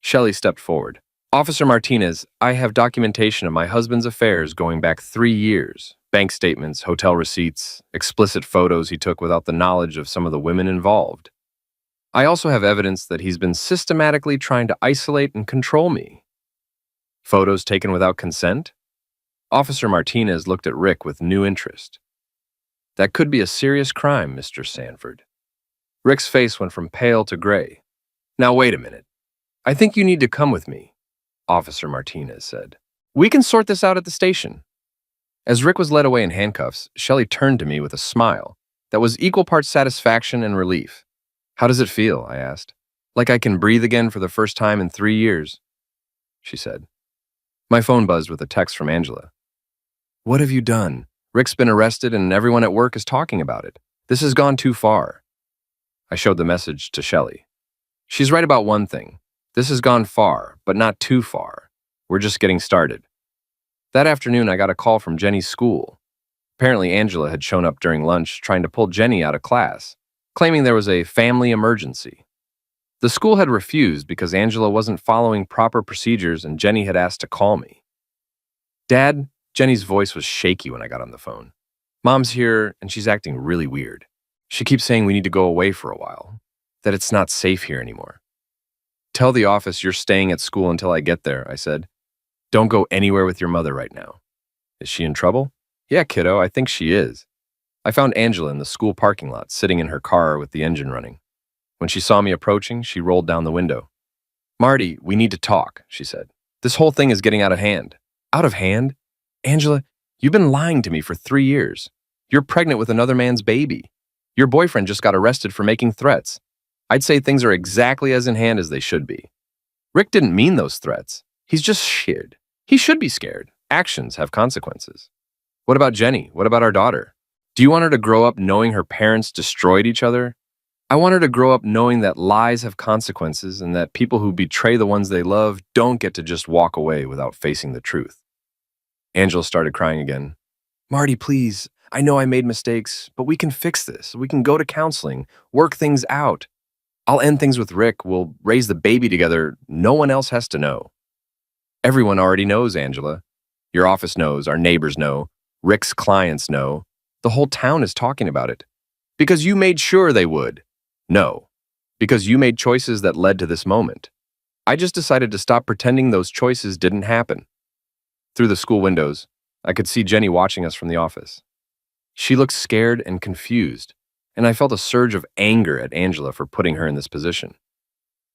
S1: Shelley stepped forward. Officer Martinez, I have documentation of my husband's affairs going back 3 years. Bank statements, hotel receipts, explicit photos he took without the knowledge of some of the women involved. I also have evidence that he's been systematically trying to isolate and control me. Photos taken without consent? Officer Martinez looked at Rick with new interest. That could be a serious crime, Mr. Sanford. Rick's face went from pale to gray. Now wait a minute. I think you need to come with me, Officer Martinez said. We can sort this out at the station. As Rick was led away in handcuffs, Shelley turned to me with a smile that was equal parts satisfaction and relief. How does it feel? I asked. Like I can breathe again for the first time in 3 years, she said. My phone buzzed with a text from Angela. What have you done? Rick's been arrested and everyone at work is talking about it. This has gone too far. I showed the message to Shelley. She's right about one thing. This has gone far, but not too far. We're just getting started. That afternoon, I got a call from Jenny's school. Apparently, Angela had shown up during lunch trying to pull Jenny out of class, claiming there was a family emergency. The school had refused because Angela wasn't following proper procedures and Jenny had asked to call me. Dad, Jenny's voice was shaky when I got on the phone. Mom's here and she's acting really weird. She keeps saying we need to go away for a while, that it's not safe here anymore. Tell the office you're staying at school until I get there, I said. Don't go anywhere with your mother right now. Is she in trouble? Yeah, kiddo, I think she is. I found Angela in the school parking lot, sitting in her car with the engine running. When she saw me approaching, she rolled down the window. Marty, we need to talk, she said. This whole thing is getting out of hand. Out of hand? Angela, you've been lying to me for 3 years. You're pregnant with another man's baby. Your boyfriend just got arrested for making threats. I'd say things are exactly as in hand as they should be. Rick didn't mean those threats. He's just scared. He should be scared. Actions have consequences. What about Jenny? What about our daughter? Do you want her to grow up knowing her parents destroyed each other? I want her to grow up knowing that lies have consequences and that people who betray the ones they love don't get to just walk away without facing the truth. Angela started crying again. Marty, please. I know I made mistakes, but we can fix this. We can go to counseling, work things out. I'll end things with Rick. We'll raise the baby together. No one else has to know. Everyone already knows, Angela. Your office knows, our neighbors know, Rick's clients know. The whole town is talking about it. Because you made sure they would. No, because you made choices that led to this moment. I just decided to stop pretending those choices didn't happen. Through the school windows, I could see Jenny watching us from the office. She looked scared and confused, and I felt a surge of anger at Angela for putting her in this position.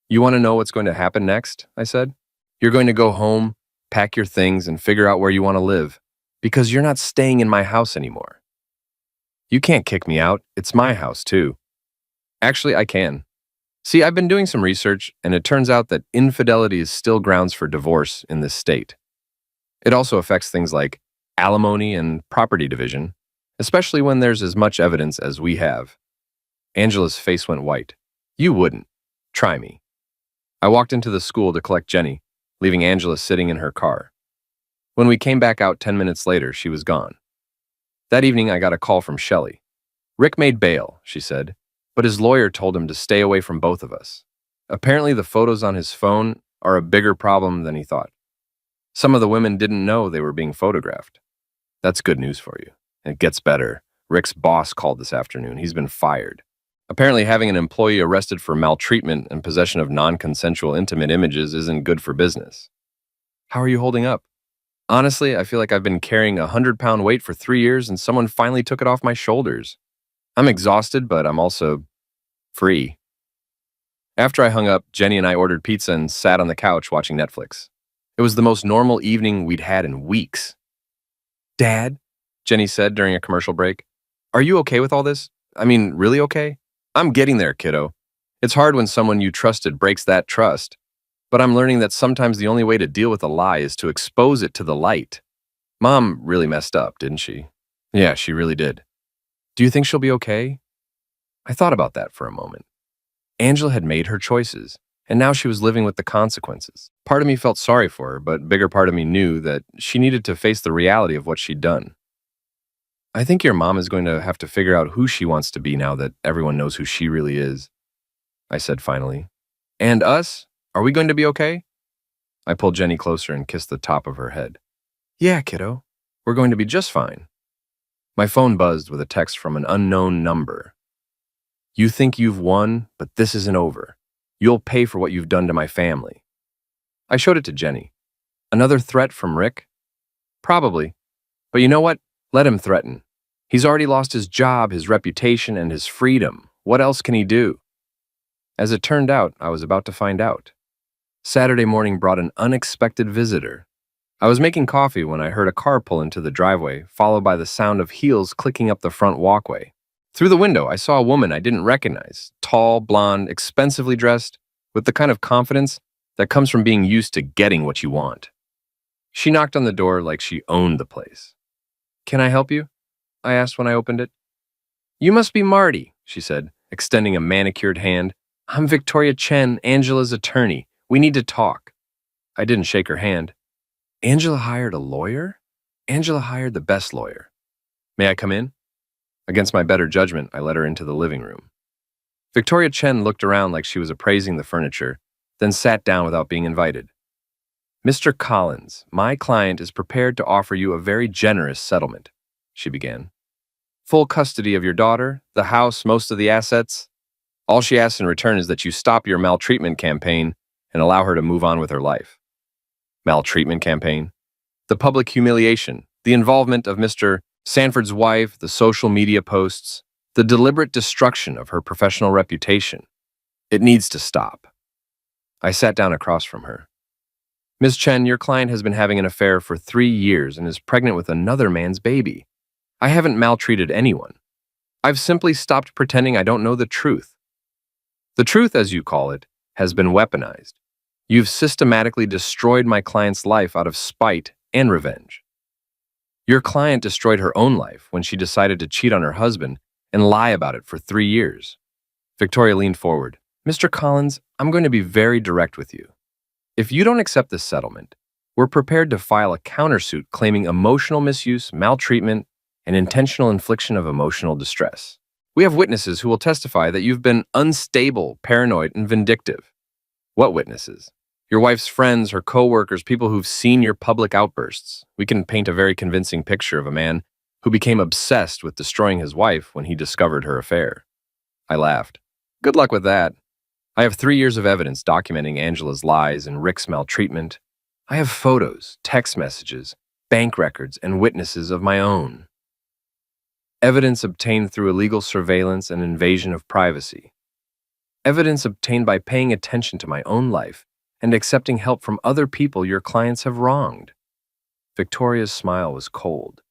S1: You want to know what's going to happen next? I said. You're going to go home, pack your things, and figure out where you want to live, because you're not staying in my house anymore. You can't kick me out. It's my house, too. Actually, I can. See, I've been doing some research, and it turns out that infidelity is still grounds for divorce in this state. It also affects things like alimony and property division, especially when there's as much evidence as we have. Angela's face went white. You wouldn't. Try me. I walked into the school to collect Jenny, leaving Angela sitting in her car. When we came back out 10 minutes later, she was gone. That evening, I got a call from Shelley. Rick made bail, she said, but his lawyer told him to stay away from both of us. Apparently, the photos on his phone are a bigger problem than he thought. Some of the women didn't know they were being photographed. That's good news for you. It gets better. Rick's boss called this afternoon. He's been fired. Apparently, having an employee arrested for maltreatment and possession of non-consensual intimate images isn't good for business. How are you holding up? Honestly, I feel like I've been carrying a 100-pound weight for 3 years and someone finally took it off my shoulders. I'm exhausted, but I'm also free. After I hung up, Jenny and I ordered pizza and sat on the couch watching Netflix. It was the most normal evening we'd had in weeks. Dad, Jenny said during a commercial break, are you okay with all this? I mean, really okay? I'm getting there, kiddo. It's hard when someone you trusted breaks that trust. But I'm learning that sometimes the only way to deal with a lie is to expose it to the light. Mom really messed up, didn't she? Yeah, she really did. Do you think she'll be okay? I thought about that for a moment. Angela had made her choices, and now she was living with the consequences. Part of me felt sorry for her, but a bigger part of me knew that she needed to face the reality of what she'd done. I think your mom is going to have to figure out who she wants to be now that everyone knows who she really is, I said finally. And us? Are we going to be okay? I pulled Jenny closer and kissed the top of her head. Yeah, kiddo. We're going to be just fine. My phone buzzed with a text from an unknown number. You think you've won, but this isn't over. You'll pay for what you've done to my family. I showed it to Jenny. Another threat from Rick? Probably. But you know what? Let him threaten. He's already lost his job, his reputation, and his freedom. What else can he do? As it turned out, I was about to find out. Saturday morning brought an unexpected visitor. I was making coffee when I heard a car pull into the driveway, followed by the sound of heels clicking up the front walkway. Through the window, I saw a woman I didn't recognize, tall, blonde, expensively dressed, with the kind of confidence that comes from being used to getting what you want. She knocked on the door like she owned the place. Can I help you? I asked when I opened it. You must be Marty, she said, extending a manicured hand. I'm Victoria Chen, Angela's attorney. We need to talk. I didn't shake her hand. Angela hired a lawyer? Angela hired the best lawyer. May I come in? Against my better judgment, I led her into the living room. Victoria Chen looked around like she was appraising the furniture, then sat down without being invited. Mr. Collins, my client is prepared to offer you a very generous settlement, she began. Full custody of your daughter, the house, most of the assets. All she asks in return is that you stop your maltreatment campaign and allow her to move on with her life. Maltreatment campaign? The public humiliation, the involvement of Mr. Sanford's wife, the social media posts, the deliberate destruction of her professional reputation. It needs to stop. I sat down across from her. Ms. Chen, your client has been having an affair for 3 years and is pregnant with another man's baby. I haven't maltreated anyone. I've simply stopped pretending I don't know the truth. The truth, as you call it, has been weaponized. You've systematically destroyed my client's life out of spite and revenge. Your client destroyed her own life when she decided to cheat on her husband and lie about it for 3 years. Victoria leaned forward. Mr. Collins, I'm going to be very direct with you. If you don't accept this settlement, we're prepared to file a countersuit claiming emotional misuse, maltreatment, and intentional infliction of emotional distress. We have witnesses who will testify that you've been unstable, paranoid, and vindictive. What witnesses? Your wife's friends, her co-workers, people who've seen your public outbursts. We can paint a very convincing picture of a man who became obsessed with destroying his wife when he discovered her affair. I laughed. Good luck with that. I have 3 years of evidence documenting Angela's lies and Rick's maltreatment. I have photos, text messages, bank records, and witnesses of my own. Evidence obtained through illegal surveillance and invasion of privacy. Evidence obtained by paying attention to my own life and accepting help from other people your clients have wronged. Victoria's smile was cold.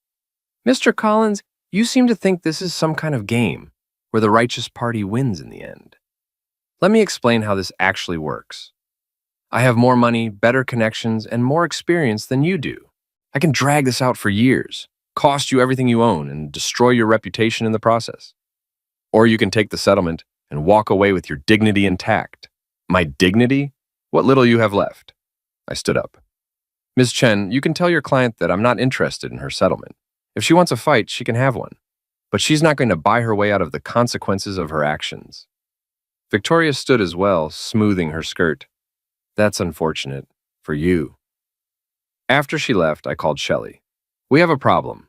S1: Mr. Collins, you seem to think this is some kind of game where the righteous party wins in the end. Let me explain how this actually works. I have more money, better connections, and more experience than you do. I can drag this out for years, cost you everything you own, and destroy your reputation in the process. Or you can take the settlement and walk away with your dignity intact. My dignity? What little you have left. I stood up. Ms. Chen, you can tell your client that I'm not interested in her settlement. If she wants a fight, she can have one. But she's not going to buy her way out of the consequences of her actions. Victoria stood as well, smoothing her skirt. That's unfortunate. For you. After she left, I called Shelley. We have a problem.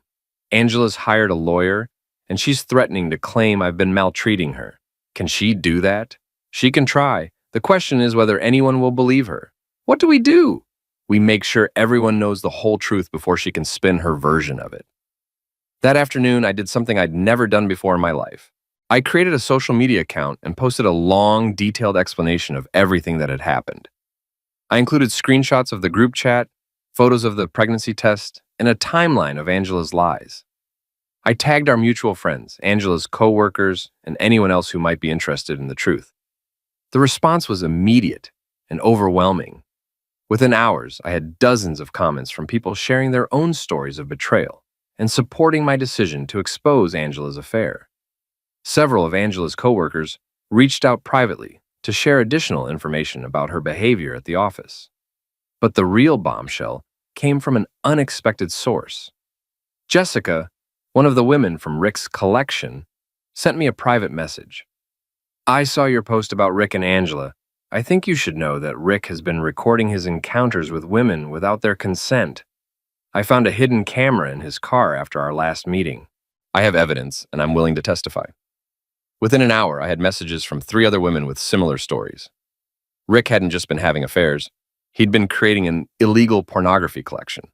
S1: Angela's hired a lawyer, and she's threatening to claim I've been maltreating her. Can she do that? She can try. The question is whether anyone will believe her. What do? We make sure everyone knows the whole truth before she can spin her version of it. That afternoon, I did something I'd never done before in my life. I created a social media account and posted a long, detailed explanation of everything that had happened. I included screenshots of the group chat, photos of the pregnancy test, and a timeline of Angela's lies. I tagged our mutual friends, Angela's co-workers, and anyone else who might be interested in the truth. The response was immediate and overwhelming. Within hours, I had dozens of comments from people sharing their own stories of betrayal and supporting my decision to expose Angela's affair. Several of Angela's coworkers reached out privately to share additional information about her behavior at the office. But the real bombshell came from an unexpected source. Jessica, one of the women from Rick's collection, sent me a private message. I saw your post about Rick and Angela. I think you should know that Rick has been recording his encounters with women without their consent. I found a hidden camera in his car after our last meeting. I have evidence, and I'm willing to testify. Within an hour, I had messages from 3 other women with similar stories. Rick hadn't just been having affairs. He'd been creating an illegal pornography collection.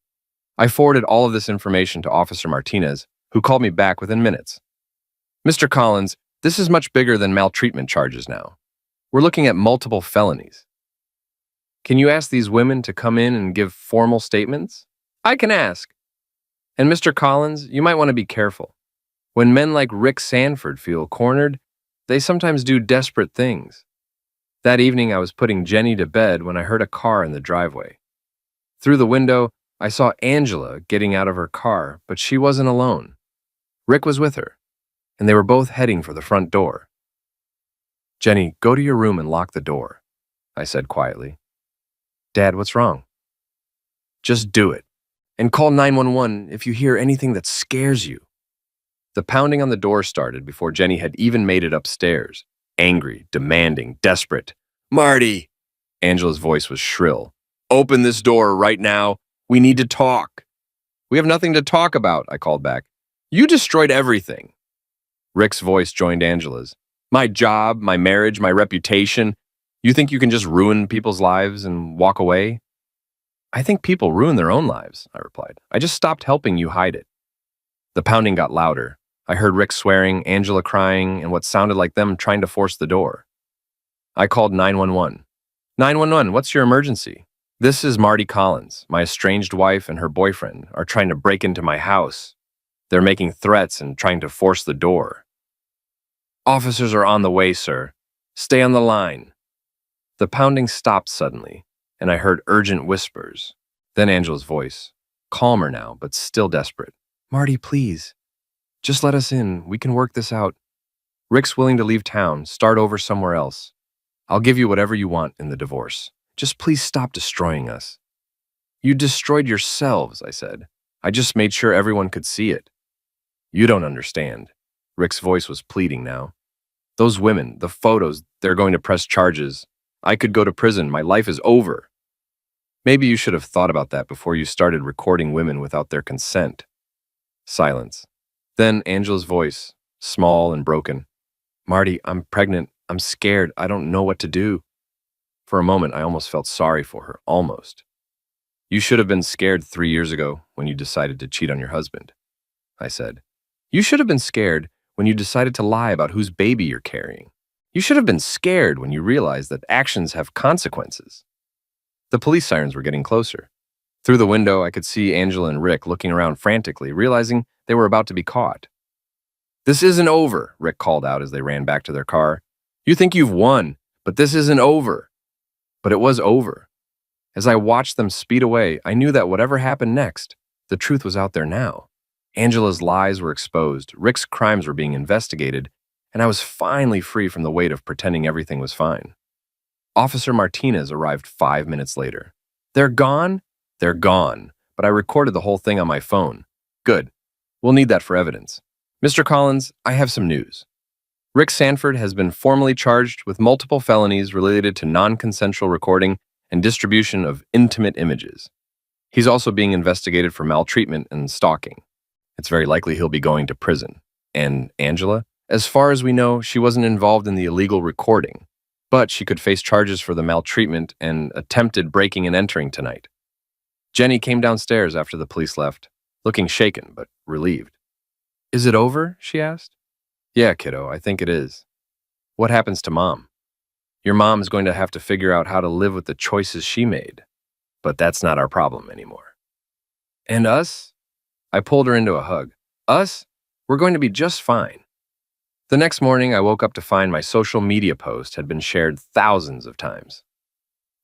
S1: I forwarded all of this information to Officer Martinez, who called me back within minutes. Mr. Collins, this is much bigger than maltreatment charges now. We're looking at multiple felonies. Can you ask these women to come in and give formal statements? I can ask. And Mr. Collins, you might want to be careful. When men like Rick Sanford feel cornered, they sometimes do desperate things. That evening, I was putting Jenny to bed when I heard a car in the driveway. Through the window, I saw Angela getting out of her car, but she wasn't alone. Rick was with her, and they were both heading for the front door. Jenny, go to your room and lock the door, I said quietly. Dad, what's wrong? Just do it, and call 911 if you hear anything that scares you. The pounding on the door started before Jenny had even made it upstairs. Angry, demanding, desperate. Marty! Angela's voice was shrill. Open this door right now. We need to talk. We have nothing to talk about, I called back. You destroyed everything. Rick's voice joined Angela's. My job, my marriage, my reputation. You think you can just ruin people's lives and walk away? I think people ruin their own lives, I replied. I just stopped helping you hide it. The pounding got louder. I heard Rick swearing, Angela crying, and what sounded like them trying to force the door. I called 911. 911, what's your emergency? This is Marty Collins. My estranged wife and her boyfriend are trying to break into my house. They're making threats and trying to force the door. Officers are on the way, sir. Stay on the line. The pounding stopped suddenly, and I heard urgent whispers. Then Angela's voice, calmer now, but still desperate. Marty, please. Just let us in. We can work this out. Rick's willing to leave town, start over somewhere else. I'll give you whatever you want in the divorce. Just please stop destroying us. You destroyed yourselves, I said. I just made sure everyone could see it. You don't understand. Rick's voice was pleading now. Those women, the photos, they're going to press charges. I could go to prison. My life is over. Maybe you should have thought about that before you started recording women without their consent. Silence. Then Angela's voice, small and broken. Marty, I'm pregnant. I'm scared. I don't know what to do. For a moment, I almost felt sorry for her. Almost. You should have been scared 3 years ago when you decided to cheat on your husband, I said. You should have been scared when you decided to lie about whose baby you're carrying. You should have been scared when you realized that actions have consequences. The police sirens were getting closer. Through the window, I could see Angela and Rick looking around frantically, realizing they were about to be caught. This isn't over, Rick called out as they ran back to their car. You think you've won, but this isn't over. But it was over. As I watched them speed away, I knew that whatever happened next, the truth was out there now. Angela's lies were exposed, Rick's crimes were being investigated, and I was finally free from the weight of pretending everything was fine. Officer Martinez arrived 5 minutes later. They're gone? They're gone, but I recorded the whole thing on my phone. Good. We'll need that for evidence. Mr. Collins, I have some news. Rick Sanford has been formally charged with multiple felonies related to non-consensual recording and distribution of intimate images. He's also being investigated for maltreatment and stalking. It's very likely he'll be going to prison. And Angela? As far as we know, she wasn't involved in the illegal recording, but she could face charges for the maltreatment and attempted breaking and entering tonight. Jenny came downstairs after the police left, looking shaken but relieved. Is it over? She asked. Yeah, kiddo, I think it is. What happens to Mom? Your mom is going to have to figure out how to live with the choices she made. But that's not our problem anymore. And us? I pulled her into a hug. Us? We're going to be just fine. The next morning, I woke up to find my social media post had been shared thousands of times.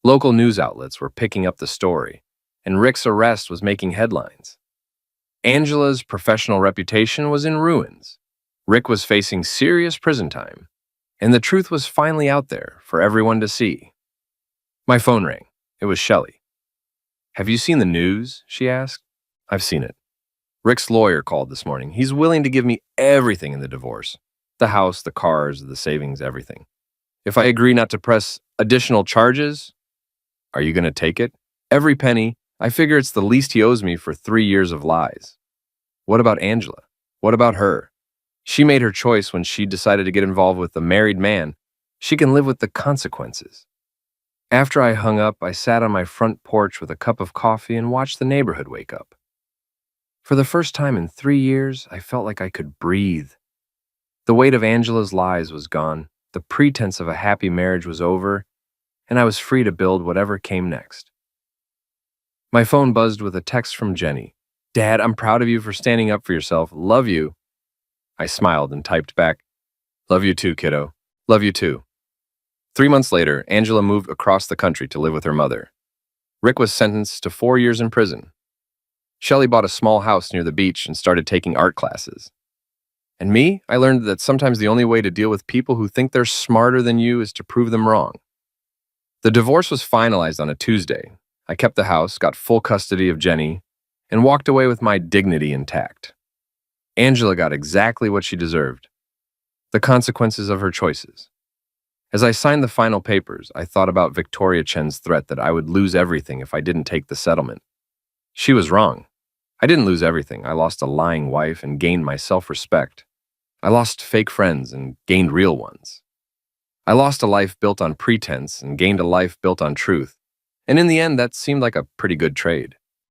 S1: Local news outlets were picking up the story, and Rick's arrest was making headlines. Angela's professional reputation was in ruins. Rick was facing serious prison time, and the truth was finally out there for everyone to see. My phone rang. It was Shelley. Have you seen the news? She asked. I've seen it. Rick's lawyer called this morning. He's willing to give me everything in the divorce. The house, the cars, the savings, everything. If I agree not to press additional charges, are you going to take it? Every penny. I figure it's the least he owes me for 3 years of lies. What about Angela? What about her? She made her choice when she decided to get involved with a married man. She can live with the consequences. After I hung up, I sat on my front porch with a cup of coffee and watched the neighborhood wake up. For the first time in 3 years, I felt like I could breathe. The weight of Angela's lies was gone, the pretense of a happy marriage was over, and I was free to build whatever came next. My phone buzzed with a text from Jenny. Dad, I'm proud of you for standing up for yourself. Love you. I smiled and typed back, love you too, kiddo. Love you too. 3 months later, Angela moved across the country to live with her mother. Rick was sentenced to 4 years in prison. Shelley bought a small house near the beach and started taking art classes. And me, I learned that sometimes the only way to deal with people who think they're smarter than you is to prove them wrong. The divorce was finalized on a Tuesday. I kept the house, got full custody of Jenny, and walked away with my dignity intact. Angela got exactly what she deserved, the consequences of her choices. As I signed the final papers, I thought about Victoria Chen's threat that I would lose everything if I didn't take the settlement. She was wrong. I didn't lose everything. I lost a lying wife and gained my self-respect. I lost fake friends and gained real ones. I lost a life built on pretense and gained a life built on truth. And in the end, that seemed like a pretty good trade.